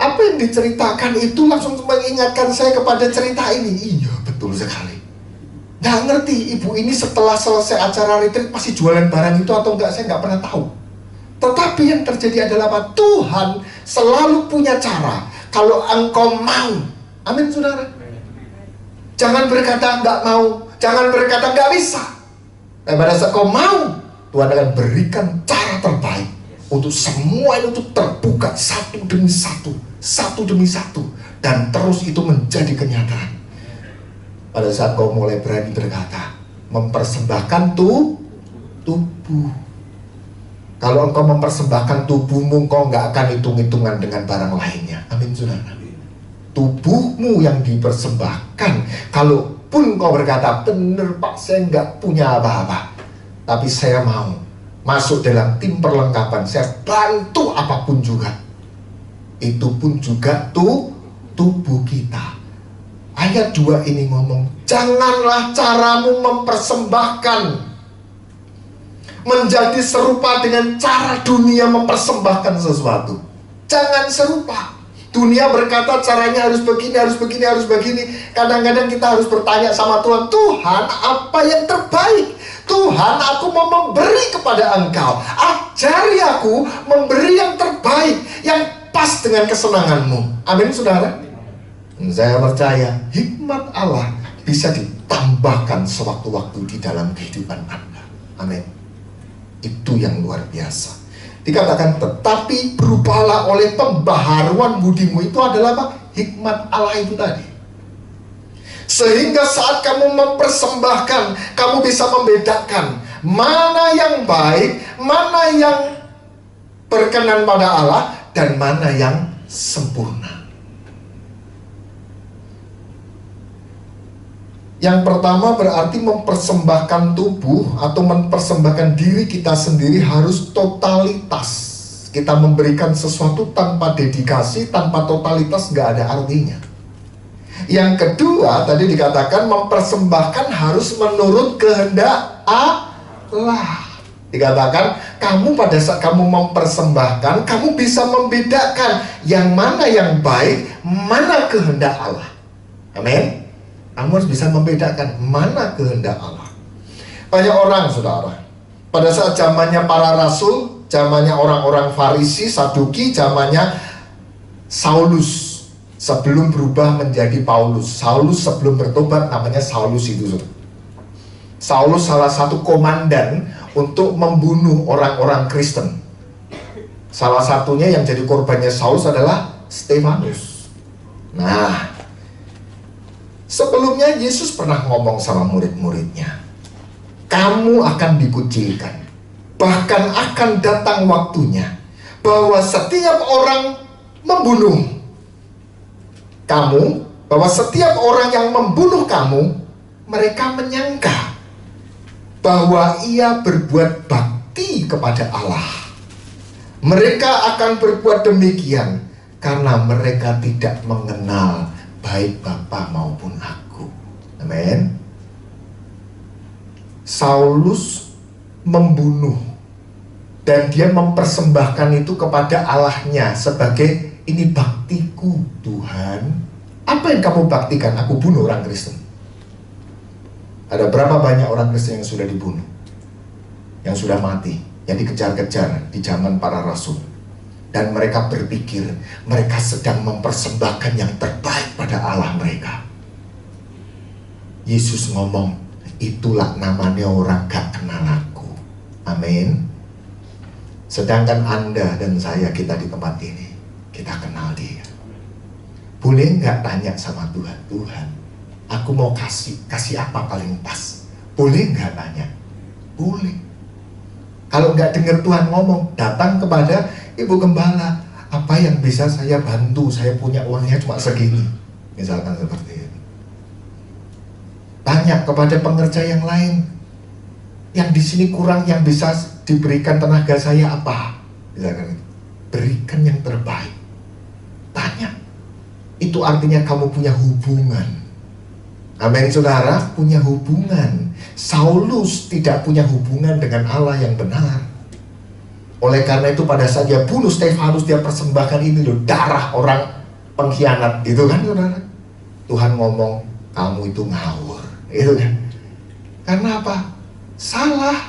Apa yang diceritakan itu langsung mengingatkan saya kepada cerita ini. Iya, betul sekali. Nggak ngerti ibu ini setelah selesai acara retreat masih jualan barang itu atau enggak, saya nggak pernah tahu. Tetapi yang terjadi adalah apa? Tuhan selalu punya cara. Kalau engkau mau, amin, saudara. Jangan berkata nggak mau, jangan berkata nggak bisa. Pada saat kau mau, Tuhan akan berikan cara terbaik untuk semua itu terbuka satu demi satu, dan terus itu menjadi kenyataan. Pada saat kau mulai berani berkata, mempersembahkan tubuh. Kalau engkau mempersembahkan tubuhmu, engkau nggak akan hitung-hitungan dengan barang lainnya. Amin, saudara. Tubuhmu yang dipersembahkan. Kalaupun kau berkata, bener Pak, saya nggak punya apa-apa, tapi saya mau masuk dalam tim perlengkapan, saya bantu apapun juga. Itu pun juga tubuh kita. Ayat 2 ini ngomong, janganlah caramu mempersembahkan menjadi serupa dengan cara dunia mempersembahkan sesuatu. Jangan serupa. Dunia berkata caranya harus begini, harus begini, harus begini. Kadang-kadang kita harus bertanya sama Tuhan, Tuhan apa yang terbaik? Tuhan, aku mau memberi kepada Engkau. Ajari aku memberi yang terbaik, yang pas dengan kesenanganmu. Amin, saudara. Saya percaya hikmat Allah bisa ditambahkan sewaktu-waktu di dalam kehidupan Anda. Amin. Itu yang luar biasa. Dikatakan, tetapi berubahlah oleh pembaharuan budimu. Itu adalah apa? Hikmat Allah itu tadi. Sehingga saat kamu mempersembahkan, kamu bisa membedakan mana yang baik, mana yang berkenan pada Allah, dan mana yang sempurna. Yang pertama berarti mempersembahkan tubuh atau mempersembahkan diri kita sendiri harus totalitas. Kita memberikan sesuatu tanpa dedikasi, tanpa totalitas, nggak ada artinya. Yang kedua tadi dikatakan mempersembahkan harus menurut kehendak Allah. Dikatakan kamu pada saat kamu mempersembahkan, kamu bisa membedakan yang mana yang baik, mana kehendak Allah. Amin. Kamu harus bisa membedakan mana kehendak Allah. Banyak orang, saudara, pada saat zamannya para rasul, zamannya orang-orang Farisi, Saduki, zamannya Saulus sebelum berubah menjadi Paulus. Saulus sebelum bertobat namanya Saulus itu. Saulus salah satu komandan untuk membunuh orang-orang Kristen. Salah satunya yang jadi korbannya Saulus adalah Stefanus. Nah, sebelumnya Yesus pernah ngomong sama murid-muridnya, kamu akan dikucilkan, bahkan akan datang waktunya bahwa setiap orang membunuh kamu, bahwa setiap orang yang membunuh kamu, mereka menyangka bahwa ia berbuat bakti kepada Allah. Mereka akan berbuat demikian karena mereka tidak mengenal baik Bapa maupun aku. Amin. Saulus membunuh dan dia mempersembahkan itu kepada Allahnya sebagai ini baktiku Tuhan. Apa yang kamu baktikan? Aku bunuh orang Kristen. Ada berapa banyak orang Kristen yang sudah dibunuh, yang sudah mati, yang dikejar-kejar di zaman para rasul. Dan mereka berpikir mereka sedang mempersembahkan yang terbaik pada Allah mereka. Yesus ngomong, itulah namanya orang gak kenal aku. Amin. Sedangkan Anda dan saya, kita di tempat ini, kita kenal Dia. Boleh nggak tanya sama Tuhan, Tuhan, aku mau kasih apa paling pas? Boleh nggak tanya? Boleh. Kalau nggak dengar Tuhan ngomong, datang kepada Ibu Gembala, apa yang bisa saya bantu? Saya punya uangnya cuma segini, misalkan seperti itu. Tanya kepada pengerja yang lain, yang di sini kurang, yang bisa diberikan tenaga saya apa? Misalkan itu. Berikan yang terbaik. Tanya. Itu artinya kamu punya hubungan. Amin, saudara, punya hubungan. Saulus tidak punya hubungan dengan Allah yang benar. Oleh karena itu pada saat dia bunuh Stefanus, dia persembahkan ini loh, darah orang pengkhianat, itu kan saudara. Tuhan ngomong, kamu itu ngawur, itu kan. Karena apa? Salah.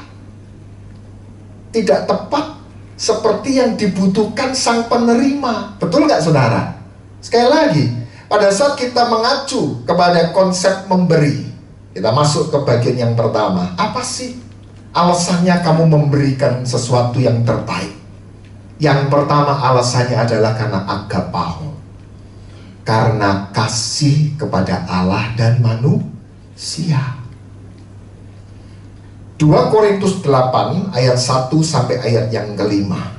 Tidak tepat seperti yang dibutuhkan sang penerima. Betul nggak saudara? Sekali lagi, pada saat kita mengacu kepada konsep memberi, kita masuk ke bagian yang pertama. Apa sih alasannya kamu memberikan sesuatu yang terbaik? Yang pertama alasannya adalah karena agapao, karena kasih kepada Allah dan manusia. 2 Korintus 8 ayat 1 sampai ayat yang kelima.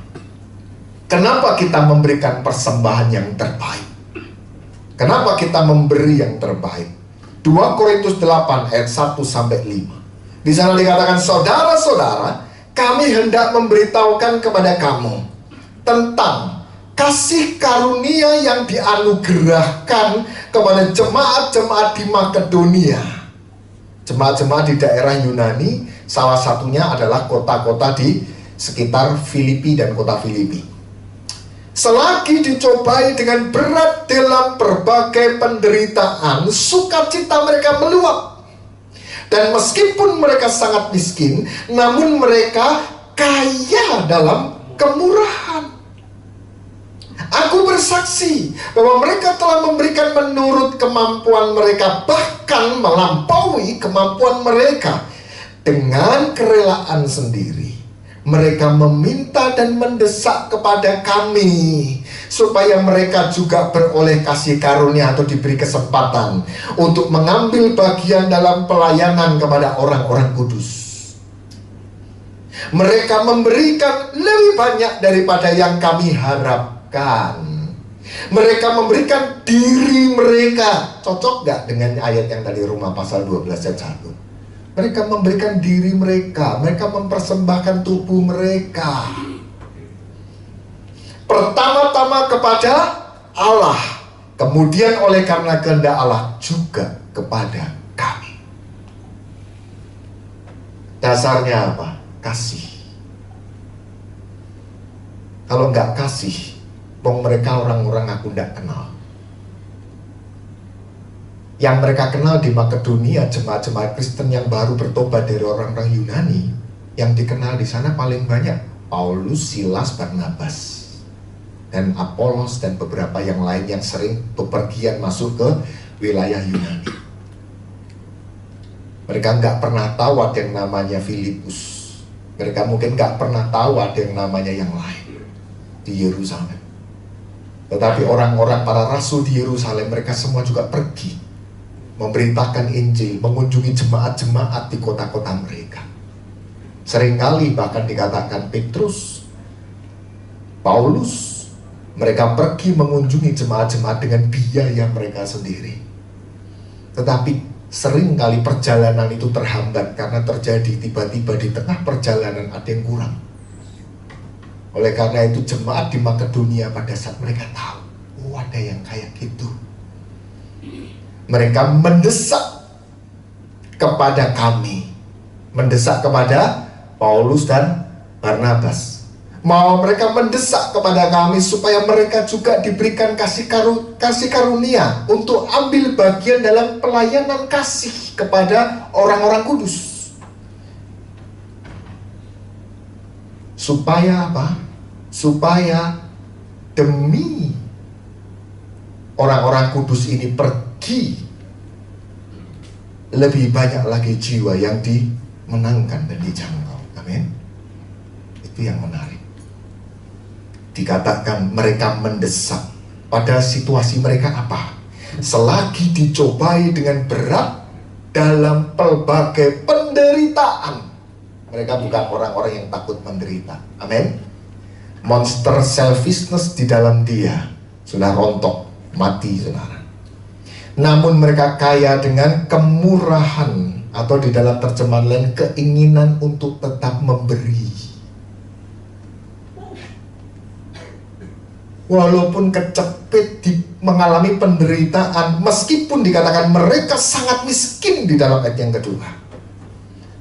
Kenapa kita memberikan persembahan yang terbaik? Kenapa kita memberi yang terbaik? 2 Korintus 8 ayat 1 sampai 5. Di sana dikatakan, saudara-saudara, kami hendak memberitahukan kepada kamu tentang kasih karunia yang dianugerahkan kepada jemaat-jemaat di Makedonia. Jemaat-jemaat di daerah Yunani, salah satunya adalah kota-kota di sekitar Filipi dan kota Filipi. Selagi dicobai dengan berat dalam berbagai penderitaan, sukacita mereka meluap. Dan meskipun mereka sangat miskin, namun mereka kaya dalam kemurahan. Aku bersaksi bahwa mereka telah memberikan menurut kemampuan mereka, bahkan melampaui kemampuan mereka. Dengan kerelaan sendiri, mereka meminta dan mendesak kepada kami supaya mereka juga beroleh kasih karunia atau diberi kesempatan untuk mengambil bagian dalam pelayanan kepada orang-orang kudus. Mereka memberikan lebih banyak daripada yang kami harapkan. Mereka memberikan diri mereka. Cocok gak dengan ayat yang tadi Roma pasal 12 ayat 1? Mereka memberikan diri mereka. Mereka mempersembahkan tubuh mereka. Pertama-tama kepada Allah, kemudian oleh karena kehendak Allah juga kepada kami. Dasarnya apa? Kasih. Kalau nggak kasih, mereka orang-orang aku nggak kenal. Yang mereka kenal di Makedonia, jemaat-jemaat Kristen yang baru bertobat dari orang-orang Yunani, yang dikenal di sana paling banyak Paulus, Silas, Barnabas, dan Apolos, dan beberapa yang lain yang sering bepergian masuk ke wilayah Yunani. Mereka nggak pernah tahu ada yang namanya Filipus. Mereka mungkin nggak pernah tahu ada yang namanya yang lain di Yerusalem. Tetapi orang-orang para rasul di Yerusalem, mereka semua juga pergi memberitakan Injil, mengunjungi jemaat-jemaat di kota-kota mereka. Seringkali bahkan dikatakan Petrus, Paulus, mereka pergi mengunjungi jemaat-jemaat dengan biaya mereka sendiri. Tetapi seringkali perjalanan itu terhambat karena terjadi tiba-tiba di tengah perjalanan ada yang kurang. Oleh karena itu jemaat di Makedonia pada saat mereka tahu, oh ada yang kayak gitu, mereka mendesak kepada kami, mendesak kepada Paulus dan Barnabas. Mereka mendesak kepada kami supaya mereka juga diberikan kasih karunia untuk ambil bagian dalam pelayanan kasih kepada orang-orang kudus. Supaya apa? Supaya demi orang-orang kudus ini pergi, lebih banyak lagi jiwa yang dimenangkan dan dijangkau. Amin. Itu yang menarik. Dikatakan mereka mendesak. Pada situasi mereka apa? Selagi dicobai dengan berat dalam pelbagai penderitaan. Mereka bukan orang-orang yang takut menderita. Amin. Monster selfishness di dalam dia sudah rontok, mati saudara. Namun mereka kaya dengan kemurahan, atau di dalam terjemahan lain keinginan untuk tetap memberi. Walaupun kecepit mengalami penderitaan, meskipun dikatakan mereka sangat miskin di dalam ayat yang kedua,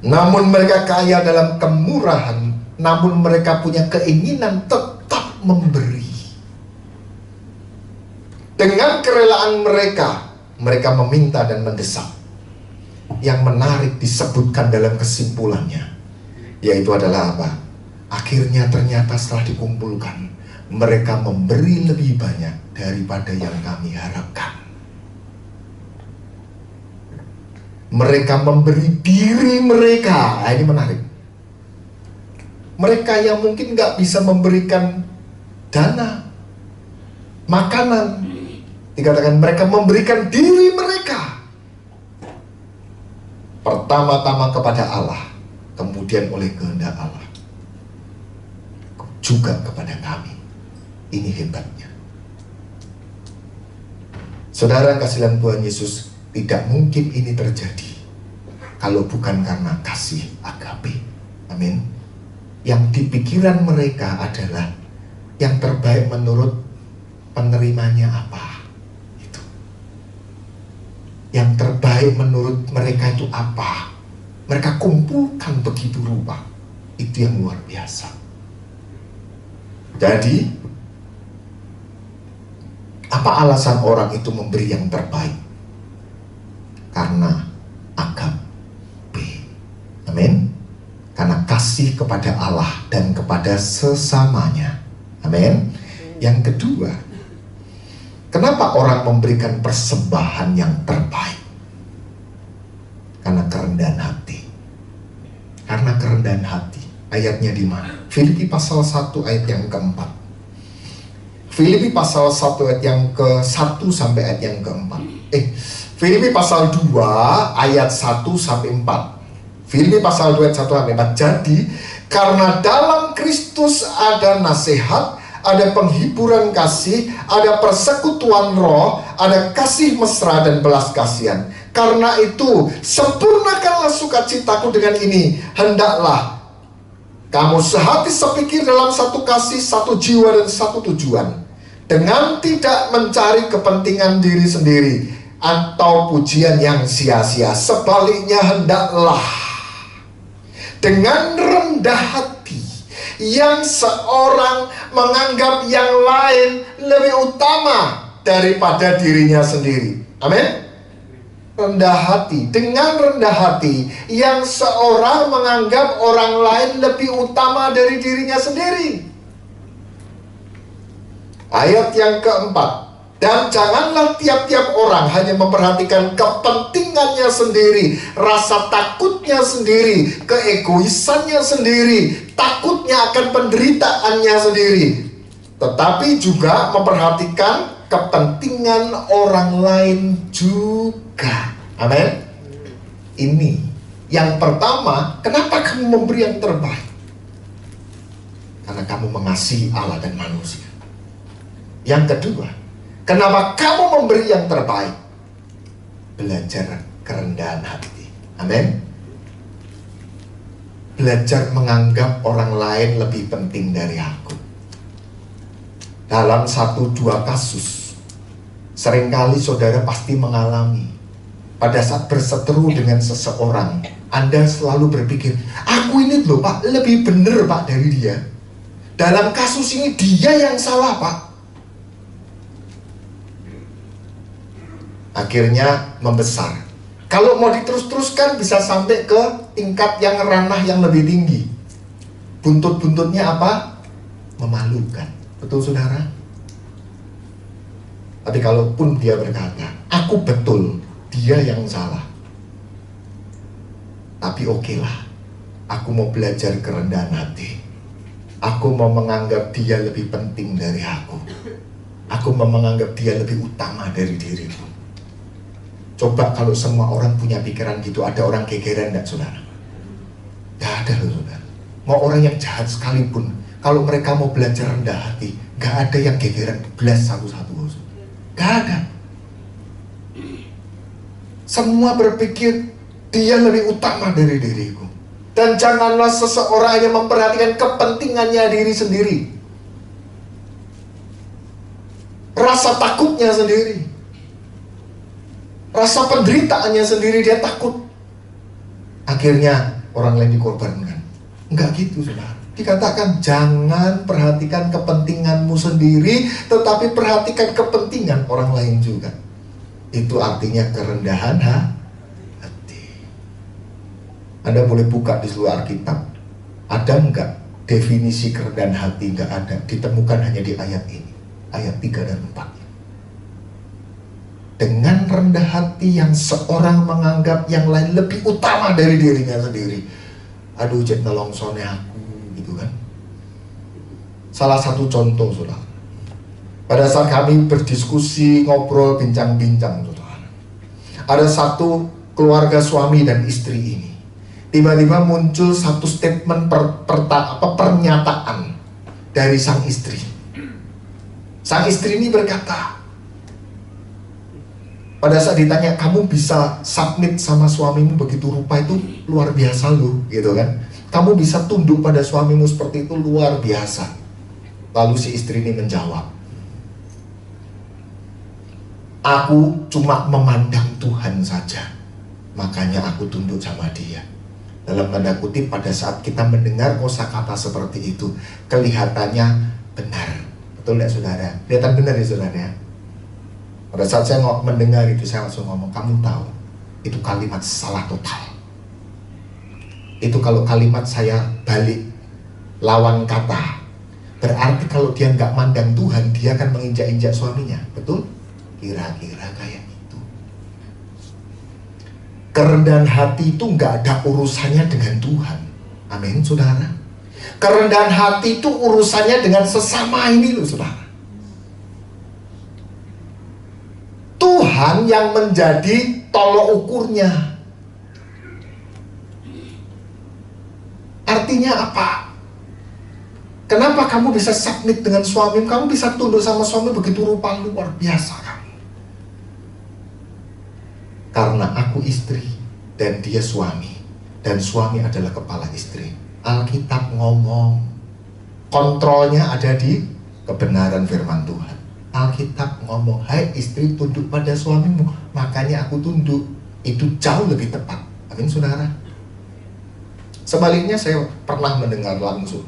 namun mereka kaya dalam kemurahan, namun mereka punya keinginan tetap memberi. Dengan kerelaan mereka, mereka meminta dan mendesak. Yang menarik disebutkan dalam kesimpulannya, yaitu adalah apa? Akhirnya ternyata setelah dikumpulkan, mereka memberi lebih banyak daripada yang kami harapkan. Mereka memberi diri mereka. Nah, ini menarik. Mereka yang mungkin nggak bisa memberikan dana, makanan, dikatakan mereka memberikan diri mereka. Pertama-tama kepada Allah, kemudian oleh kehendak Allah, juga kepada kami. Ini hebatnya. Saudara kasihan Tuhan Yesus, tidak mungkin ini terjadi kalau bukan karena kasih agape. Amin. Yang di pikiran mereka adalah yang terbaik menurut penerimanya apa. Itu. Yang terbaik menurut mereka itu apa. Mereka kumpulkan begitu rupa. Itu yang luar biasa. Jadi apa alasan orang itu memberi yang terbaik? Karena agape. Amin. Karena kasih kepada Allah dan kepada sesamanya. Amin. Yang kedua, kenapa orang memberikan persembahan yang terbaik? Karena kerendahan hati. Karena kerendahan hati. Ayatnya di mana? Filipi pasal 1 ayat yang keempat. Filipi pasal 1 ayat yang ke-1 sampai ayat yang ke-4. Filipi pasal 2 ayat 1 sampai 4. Filipi pasal 2 ayat 1 sampai 4. Jadi Karena dalam Kristus ada nasihat, ada penghiburan kasih, ada persekutuan roh, ada kasih mesra dan belas kasihan. Karena itu, sempurnakanlah sukacitaku dengan ini. Hendaklah kamu sehati sepikir dalam satu kasih, satu jiwa dan satu tujuan, dengan tidak mencari kepentingan diri sendiri atau pujian yang sia-sia. Sebaliknya, hendaklah dengan rendah hati yang seorang menganggap yang lain lebih utama daripada dirinya sendiri. Amin. Rendah hati, dengan rendah hati yang seorang menganggap orang lain lebih utama dari dirinya sendiri. Ayat yang keempat, dan janganlah tiap-tiap orang hanya memperhatikan kepentingannya sendiri, rasa takutnya sendiri, keegoisannya sendiri, takutnya akan penderitaannya sendiri, tetapi juga memperhatikan kepentingan orang lain juga. Amin. Ini yang pertama, kenapa kamu memberi yang terbaik? Karena kamu mengasihi Allah dan manusia. Yang kedua, kenapa kamu memberi yang terbaik? Belajar kerendahan hati. Amin. Belajar menganggap orang lain lebih penting dari aku. Dalam 1-2 kasus, seringkali saudara pasti mengalami, pada saat berseteru dengan seseorang, Anda selalu berpikir, aku ini loh Pak, lebih benar Pak dari dia. Dalam kasus ini dia yang salah Pak. Akhirnya membesar. Kalau mau diterus-teruskan bisa sampai ke tingkat yang ranah yang lebih tinggi. Buntut-buntutnya apa? Memalukan. Betul saudara? Tapi kalaupun dia berkata, aku betul, dia yang salah, tapi oke lah, aku mau belajar kerendahan hati. Aku mau menganggap dia lebih penting dari aku. Aku mau menganggap dia lebih utama dari diriku. Coba kalau semua orang punya pikiran gitu, ada orang gegeran enggak saudara? Gak ada loh saudara. Mau orang yang jahat sekalipun, kalau mereka mau belajar rendah hati, gak ada yang gegeran belas satu-satu. Gak ada. Semua berpikir dia lebih utama dari diriku. Dan janganlah seseorang yang memperhatikan kepentingannya diri sendiri, rasa takutnya sendiri, rasa penderitaannya sendiri, dia takut. Akhirnya orang lain dikorbankan. Enggak gitu saudara. Dikatakan jangan perhatikan kepentinganmu sendiri, tetapi perhatikan kepentingan orang lain juga. Itu artinya kerendahan hati. Anda boleh buka di seluruh Alkitab. Ada enggak definisi kerendahan hati? Enggak ada. Ditemukan hanya di ayat ini, ayat 3 dan 4. Dengan rendah hati yang seorang menganggap yang lain lebih utama dari dirinya sendiri. Aduh, jet nolongsone aku, gitu kan. Salah satu contoh saudara, pada saat kami berdiskusi, ngobrol, bincang-bincang saudara, ada satu keluarga suami dan istri ini, tiba-tiba muncul satu statement pernyataan dari sang istri. Sang istri ini berkata, pada saat ditanya, kamu bisa submit sama suamimu begitu rupa, itu luar biasa loh, gitu kan. Kamu bisa tunduk pada suamimu seperti itu, luar biasa. Lalu si istri ini menjawab, aku cuma memandang Tuhan saja, makanya aku tunduk sama dia. Dalam tanda kutip, pada saat kita mendengar kosakata seperti itu, kelihatannya benar. Betul tidak saudara? Kelihatan benar ya saudara ya? Pada saat saya mendengar itu, saya langsung ngomong, kamu tahu, itu kalimat salah total. Itu kalau kalimat saya balik lawan kata, berarti kalau dia nggak mandang Tuhan, dia akan menginjak-injak suaminya. Betul? Kira-kira kayak itu. Kerendahan hati itu nggak ada urusannya dengan Tuhan. Amin, saudara. Kerendahan hati itu urusannya dengan sesama ini loh, saudara. Tuhan yang menjadi tolok ukurnya. Artinya artinya apa? Kenapa kamu bisa submit dengan suami? Kamu bisa tunduk sama suami begitu rupa luar biasa kamu. Karena aku istri dan dia suami, dan suami adalah kepala istri. Alkitab ngomong, kontrolnya ada di kebenaran firman Tuhan. Alkitab ngomong, hai istri tunduk pada suamimu, makanya aku tunduk. Itu jauh lebih tepat. Amin saudara. Sebaliknya saya pernah mendengar langsung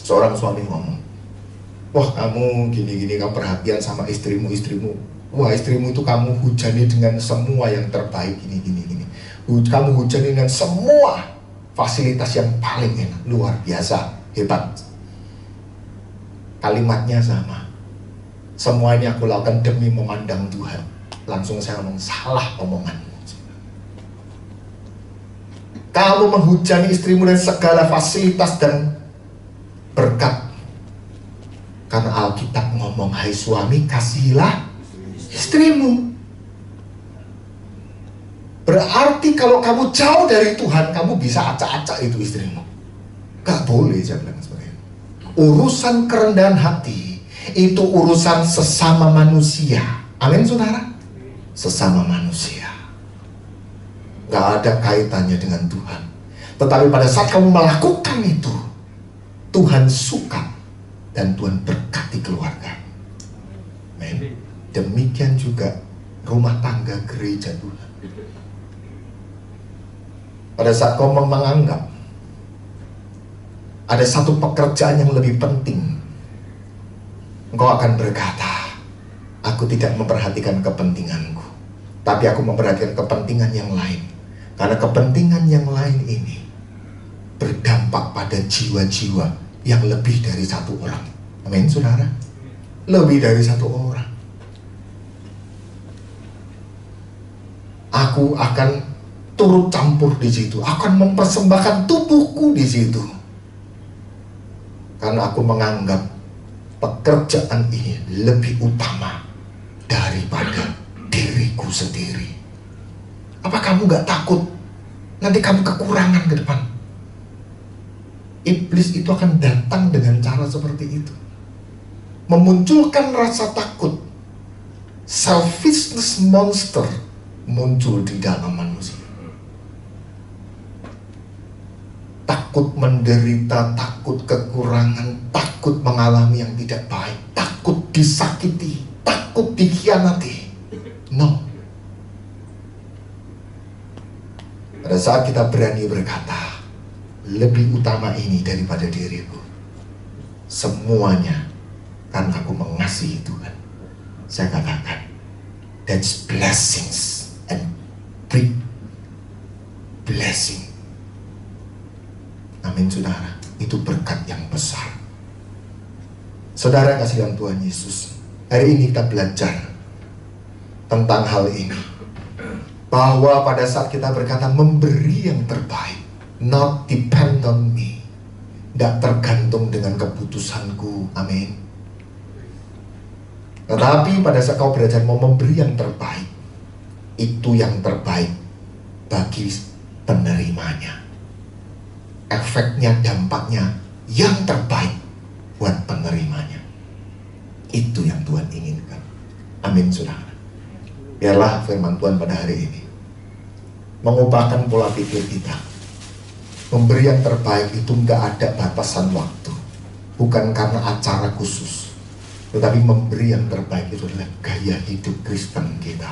seorang suami ngomong, wah kamu gini-gini, kamu perhatian sama istrimu. Wah istrimu itu kamu hujani dengan semua yang terbaik, gini. Kamu hujani dengan semua fasilitas yang paling enak, luar biasa, hebat. Kalimatnya sama, semua ini aku lakukan demi memandang Tuhan. Langsung saya ngomong, salah omonganmu. Kamu menghujani istrimu dengan segala fasilitas dan berkat. Karena Alkitab ngomong, hai suami kasihilah istrimu. Berarti kalau kamu jauh dari Tuhan, kamu bisa acak-acak itu istrimu. Gak boleh, saya bilang seperti itu. Urusan kerendahan hati itu urusan sesama manusia. Amin saudara. Sesama manusia, gak ada kaitannya dengan Tuhan. Tetapi pada saat kamu melakukan itu, Tuhan suka dan Tuhan berkati keluarga. Amin. Demikian juga rumah tangga gereja Tuhan. Pada saat kau menganggap ada satu pekerjaan yang lebih penting, engkau akan berkata, aku tidak memperhatikan kepentinganku, tapi aku memperhatikan kepentingan yang lain. Karena kepentingan yang lain ini berdampak pada jiwa-jiwa yang lebih dari satu orang. Amin saudara. Lebih dari satu orang. Aku akan turut campur di situ, akan mempersembahkan tubuhku di situ. Karena aku menganggap pekerjaan ini lebih utama daripada diriku sendiri. Apa kamu gak takut nanti kamu kekurangan ke depan? Iblis itu akan datang dengan cara seperti itu, memunculkan rasa takut. Selfishness monster muncul di dalam manusia. Takut menderita, takut kekurangan, takut mengalami yang tidak baik, takut disakiti, takut dikhianati. No. Pada saat kita berani berkata, lebih utama ini daripada diriku, semuanya karena aku mengasihi Tuhan, saya katakan, that's blessings and big blessing. Amin saudara. Itu berkat yang besar. Saudara yang kasih dalam Tuhan Yesus, hari ini kita belajar tentang hal ini, bahwa pada saat kita berkata memberi yang terbaik, not depend on me, tidak tergantung dengan keputusanku. Amin. Tetapi pada saat kau belajar mau memberi yang terbaik, itu yang terbaik bagi penerimanya. Efeknya, dampaknya yang terbaik buat penerimanya. Itu yang Tuhan inginkan. Amin saudara. Biarlah firman Tuhan pada hari ini mengubahkan pola pikir kita. Memberi yang terbaik itu nggak ada batasan waktu, bukan karena acara khusus, tetapi memberi yang terbaik itu adalah gaya hidup Kristen kita.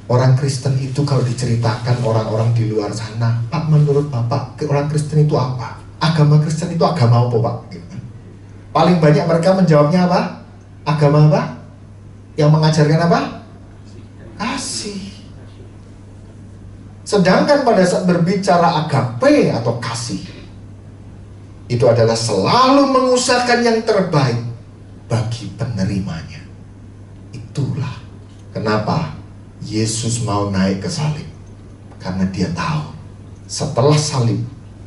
Orang Kristen itu kalau diceritakan orang-orang di luar sana, Pak, menurut Bapak orang Kristen itu apa? Agama Kristen itu agama apa, Pak? Paling banyak mereka menjawabnya apa? Agama apa? Yang mengajarkan apa? Kasih. Sedangkan pada saat berbicara agape atau kasih, itu adalah selalu mengusahakan yang terbaik bagi penerimanya. Itulah kenapa Yesus mau naik ke salib. Karena dia tahu setelah salib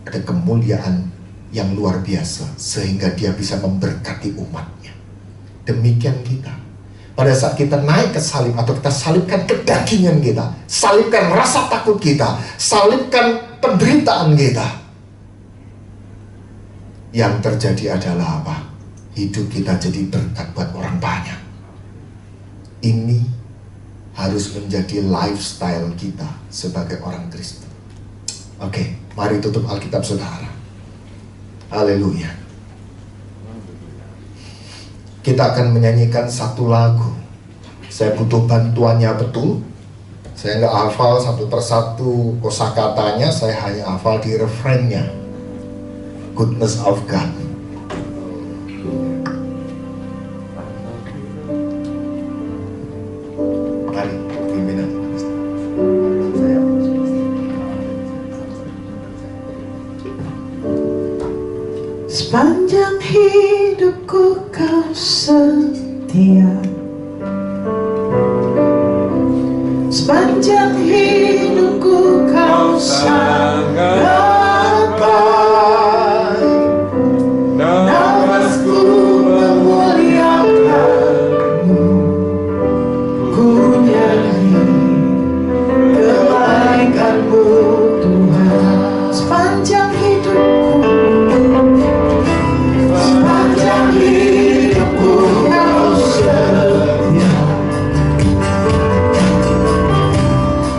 ada kemuliaan yang luar biasa, sehingga dia bisa memberkati umatnya. Demikian kita. Pada saat kita naik ke salib, atau kita salibkan kedagingan kita, salibkan rasa takut kita, salibkan penderitaan kita, yang terjadi adalah apa? Hidup kita jadi berkat buat orang banyak. Ini harus menjadi lifestyle kita sebagai orang Kristen. Oke, mari tutup Alkitab saudara. Haleluya. Kita akan menyanyikan satu lagu. Saya butuh bantuannya betul. Saya nggak hafal satu persatu kosakatanya, saya hanya hafal di refrainnya. Goodness of God. Mari, pimpinan. Sepanjang hidupku kau setia, sepanjang hidupku kau sangat baik. Nafasku memuliakanmu, ku nyanyi kebaikanmu Tuhan. Sepanjang hidupku, sepanjang hidupku kau setia,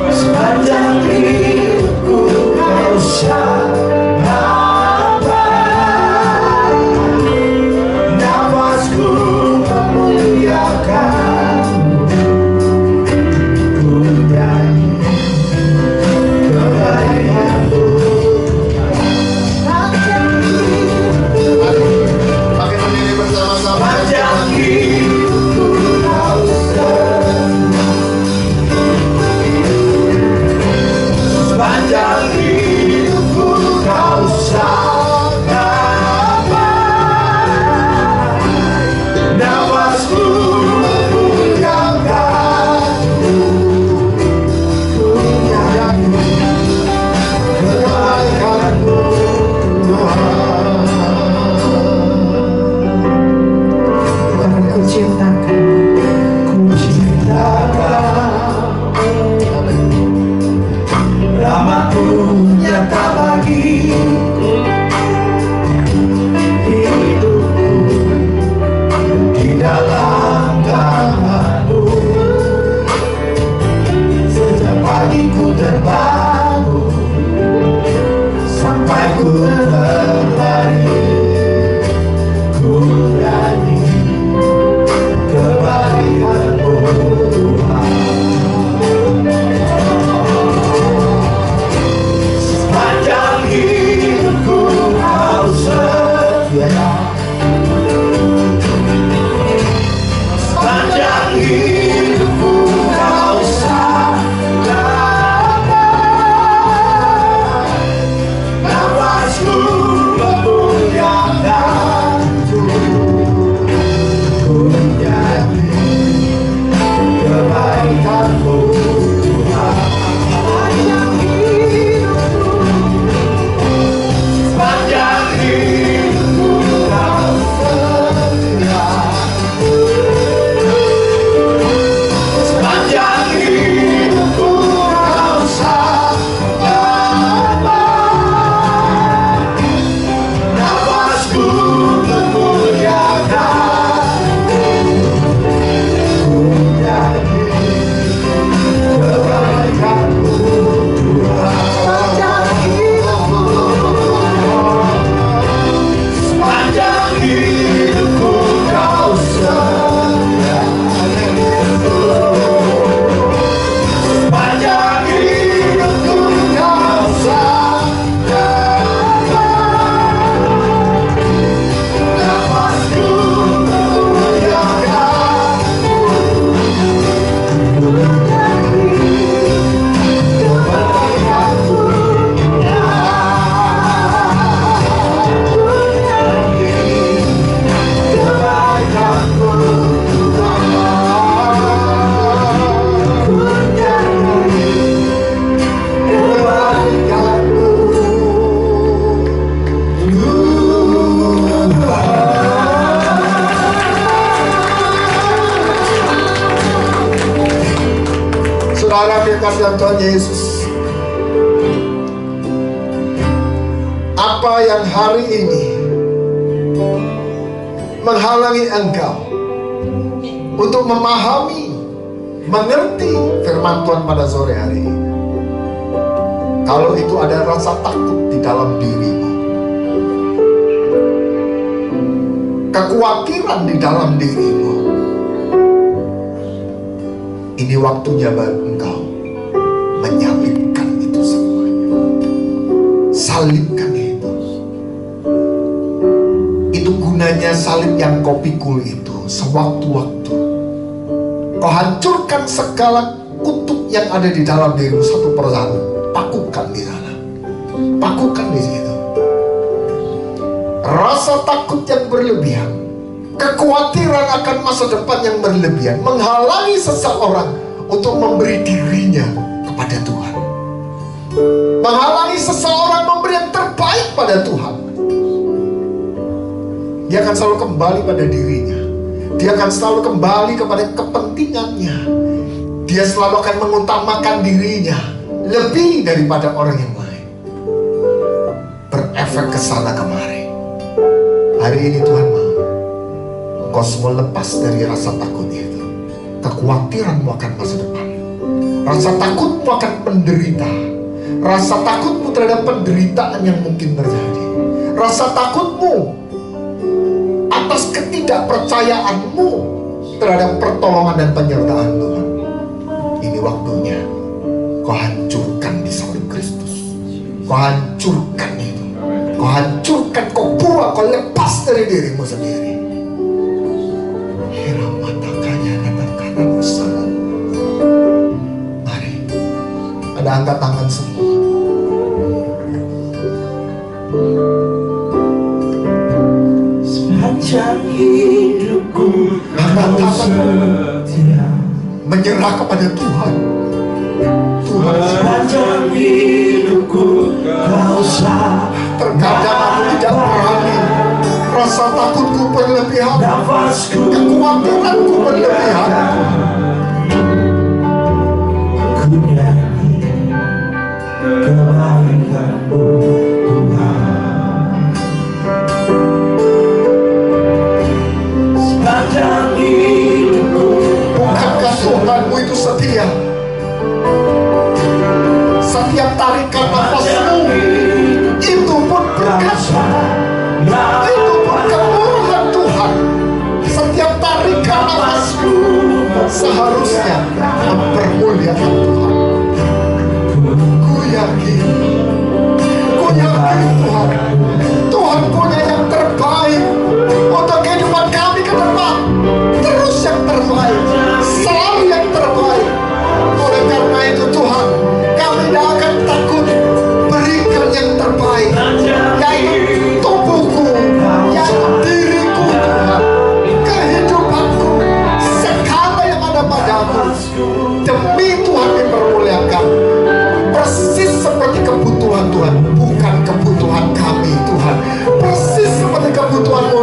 sepanjang hidupku kau sangat baik. Nafasku memuliakanmu, ku nyanyi kebaikanmu. Sepanjang Pakai berdiri bersama-sama. hidupku kau sepanjang hidupku kau sangat baik. Nafasku memuliakanmu, ku nyanyi kebaikanmu Tuhan. Tuhan, ku cintakan, ku cintakan. Namamu nyata bagi hidupku, di dalam tanganmu. Sejak pagi ku terbangun sampai ku berlari, ku nyanyi kebaikanmu Tuhan. Sepanjang hidupku kau setia, sepanjang hidupku kau sangat baik. Nafasku memuliakanmu, ku nyanyi kebaikanmu Tuhan. Sepanjang hidupku, sepanjang hidupku kau setia, sepanjang hidupku kau sangat baik. Nafasku memuliakanmu, ku nyanyi kebaikanmu Tuhan. Sepanjang hidupku, sepanjang hidupku kau setia, sepanjang hidupku kau sangat baik. Nafasku memuliakanmu, ku nyanyi kebaikanmu Tuhan. Ku nyanyi kebaikanmu Tuhan. Ku nyanyi kebaikanmu Saudara kekasih Tuhan Yesus, apa yang hari ini menghalangi engkau untuk memahami, mengerti firman Tuhan pada sore hari ini. Kalau itu ada rasa takut di dalam dirimu, kekhawatiran di dalam dirimu, ini waktunya bagi engkau menyalibkan itu semuanya. Salibkan itu. Itu gunanya salib yang kau pikul itu. Sewaktu-waktu kau hancurkan segala kutuk yang ada di dalam dirimu satu persatu. Pakukan di sana. Pakukan di situ. Rasa takut yang berlebihan, kekhawatiran akan masa depan yang berlebihan menghalangi seseorang untuk memberi dirinya kepada Tuhan. Menghalangi seseorang memberi yang terbaik pada Tuhan. Dia akan selalu kembali pada dirinya. Dia akan selalu kembali kepada kepentingannya. Dia selalu akan mengutamakan dirinya lebih daripada orang yang lain. Berefek ke sana kemari. Hari ini Tuhan mau kau semua lepas dari rasa takut itu. Kekhawatiranmu akan masa depan. Rasa takutmu akan menderita. Rasa takutmu terhadap penderitaan yang mungkin terjadi. Rasa takutmu atas ketidakpercayaanmu terhadap pertolongan dan penyertaan Tuhan. Ini waktunya kau hancurkan di salib Kristus. Kau hancurkan itu. Kau hancurkan, kau buang, kau lepas dari dirimu sendiri. Hiramatanya kata-kata besar. Mari, ada angkat tangan semua. Sepanjang hidupku kau setia, Menyerah kepada Tuhan. Tuhan, sepanjang hidupku kau sabar. terkadang aku tidak berani. Rasa takutku berlebihan, Nafasku kekhawatiranku berlebihan. ku nyanyi kebaikan-Mu Tuhan. Sepanjang hidupku Bukankah Tuhanmu itu setia? Setiap tarikan nafasmu itu pun berkat, itu pun kemurahan Tuhan. Setiap tarikan nafasmu seharusnya mempermuliakan Tuhan. Ku yakin Tuhan, Tuhan punya yang terbaik untuk kehidupan kami ke depan. Terus yang terbaik, selalu yang terbaik. Oleh karena itu Tuhan, kami tidak akan takut. Berikan yang terbaik, yaitu tubuhku, yaitu diriku Tuhan, kehidupanku, segala yang ada padaku. Demi Tuhan dipermuliakan. Persis seperti kebutuhan Tuhan, bukan kebutuhan kami Tuhan. Persis seperti kebutuhan-Mu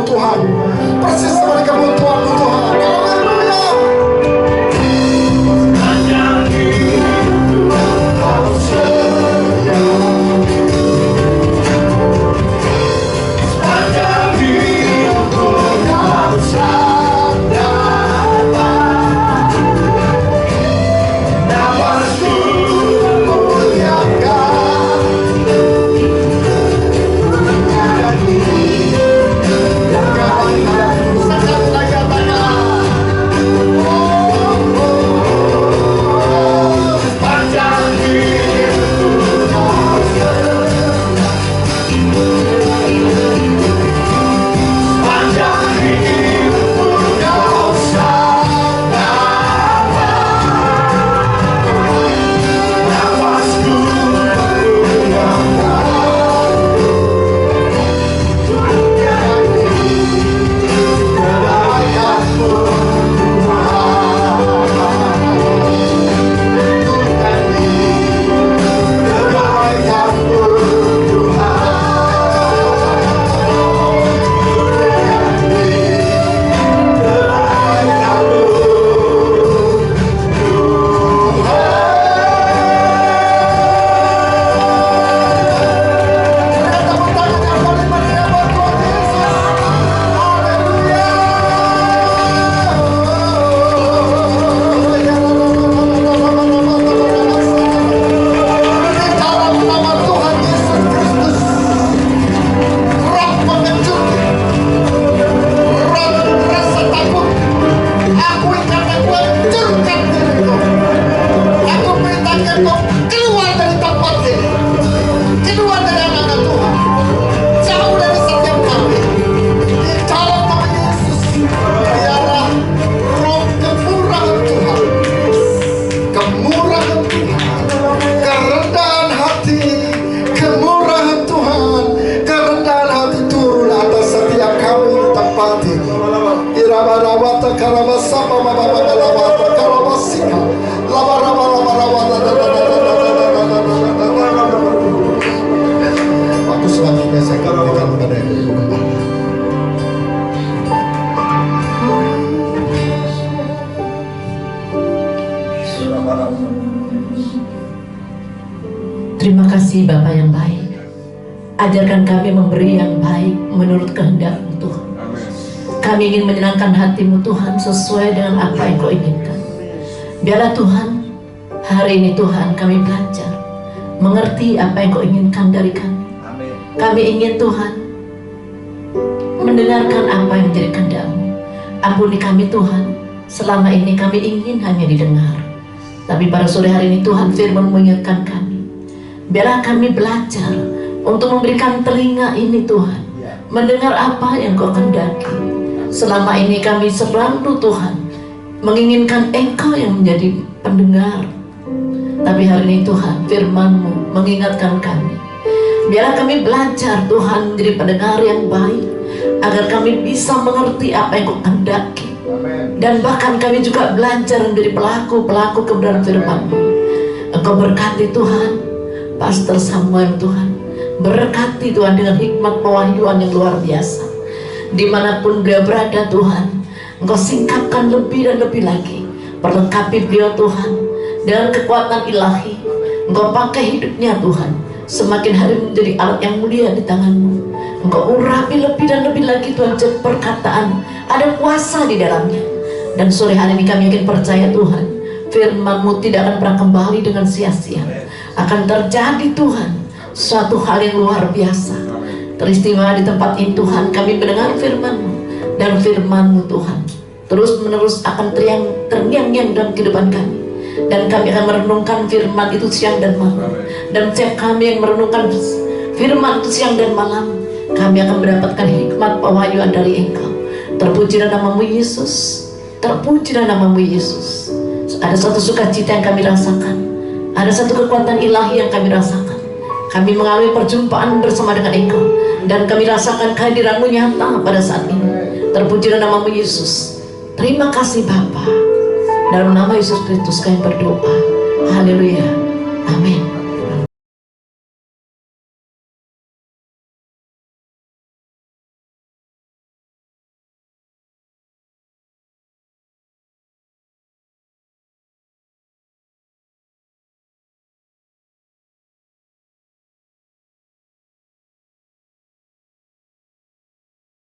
Waktu selanjutnya saya akan berikan kepada ibu bapak. Terima kasih Bapa yang baik. Ajarkan kami memberi yang baik menurut kehendak-Mu Tuhan. Kami ingin menyenangkan hati-Mu Tuhan sesuai dengan apa yang Kau inginkan. Biarlah Tuhan, hari ini Tuhan kami belajar mengerti apa yang Kau inginkan dari kami. Kami ingin Tuhan mendengarkan apa yang menjadi kehendak-Mu. Ampuni kami Tuhan, selama ini kami ingin hanya didengar. Tapi pada sore hari ini Tuhan firman mengingatkan kami. Biarlah kami belajar untuk memberikan telinga ini Tuhan, mendengar apa yang Kau kehendaki. Selama ini kami selalu Tuhan menginginkan Engkau yang menjadi pendengar. Tapi hari ini Tuhan firman-Mu mengingatkan kami. Biarlah kami belajar Tuhan menjadi pendengar yang baik, agar kami bisa mengerti apa yang Kau kehendaki. Dan bahkan kami juga belajar menjadi pelaku-pelaku kebenaran firman-Mu. Engkau berkati Tuhan Pastor Samuel Tuhan, berkati Tuhan dengan hikmat pewahyuan yang luar biasa. Dimanapun beliau berada Tuhan, Engkau singkapkan lebih dan lebih lagi. Perlengkapi beliau Tuhan dengan kekuatan ilahi. Engkau pakai hidupnya Tuhan, semakin hari menjadi alat yang mulia di tangan-Mu. Engkau urapi lebih dan lebih lagi Tuhan, perkataan ada kuasa di dalamnya. Dan sore hari ini kami yakin percaya Tuhan, firman-Mu tidak akan pernah kembali dengan sia-sia. Akan terjadi Tuhan suatu hal yang luar biasa, teristimewa di tempat ini Tuhan. Kami mendengar firman-Mu, dan firman-Mu Tuhan terus menerus akan terngiang-ngiang dalam kehidupan kami. Dan kami akan merenungkan firman itu siang dan malam. Dan setiap kami yang merenungkan firman itu siang dan malam, kami akan mendapatkan hikmat pewahyuan dari Engkau. Terpujilah nama-Mu Yesus, terpujilah nama-Mu Yesus. Ada satu sukacita yang kami rasakan, ada satu kekuatan ilahi yang kami rasakan. Kami mengalami perjumpaan bersama dengan Engkau, dan kami rasakan kehadiran-Mu nyata pada saat ini. Terpujilah nama-Mu Yesus. Terima kasih Bapa. Dalam nama Yesus Kristus kami berdoa. Haleluya. Amin.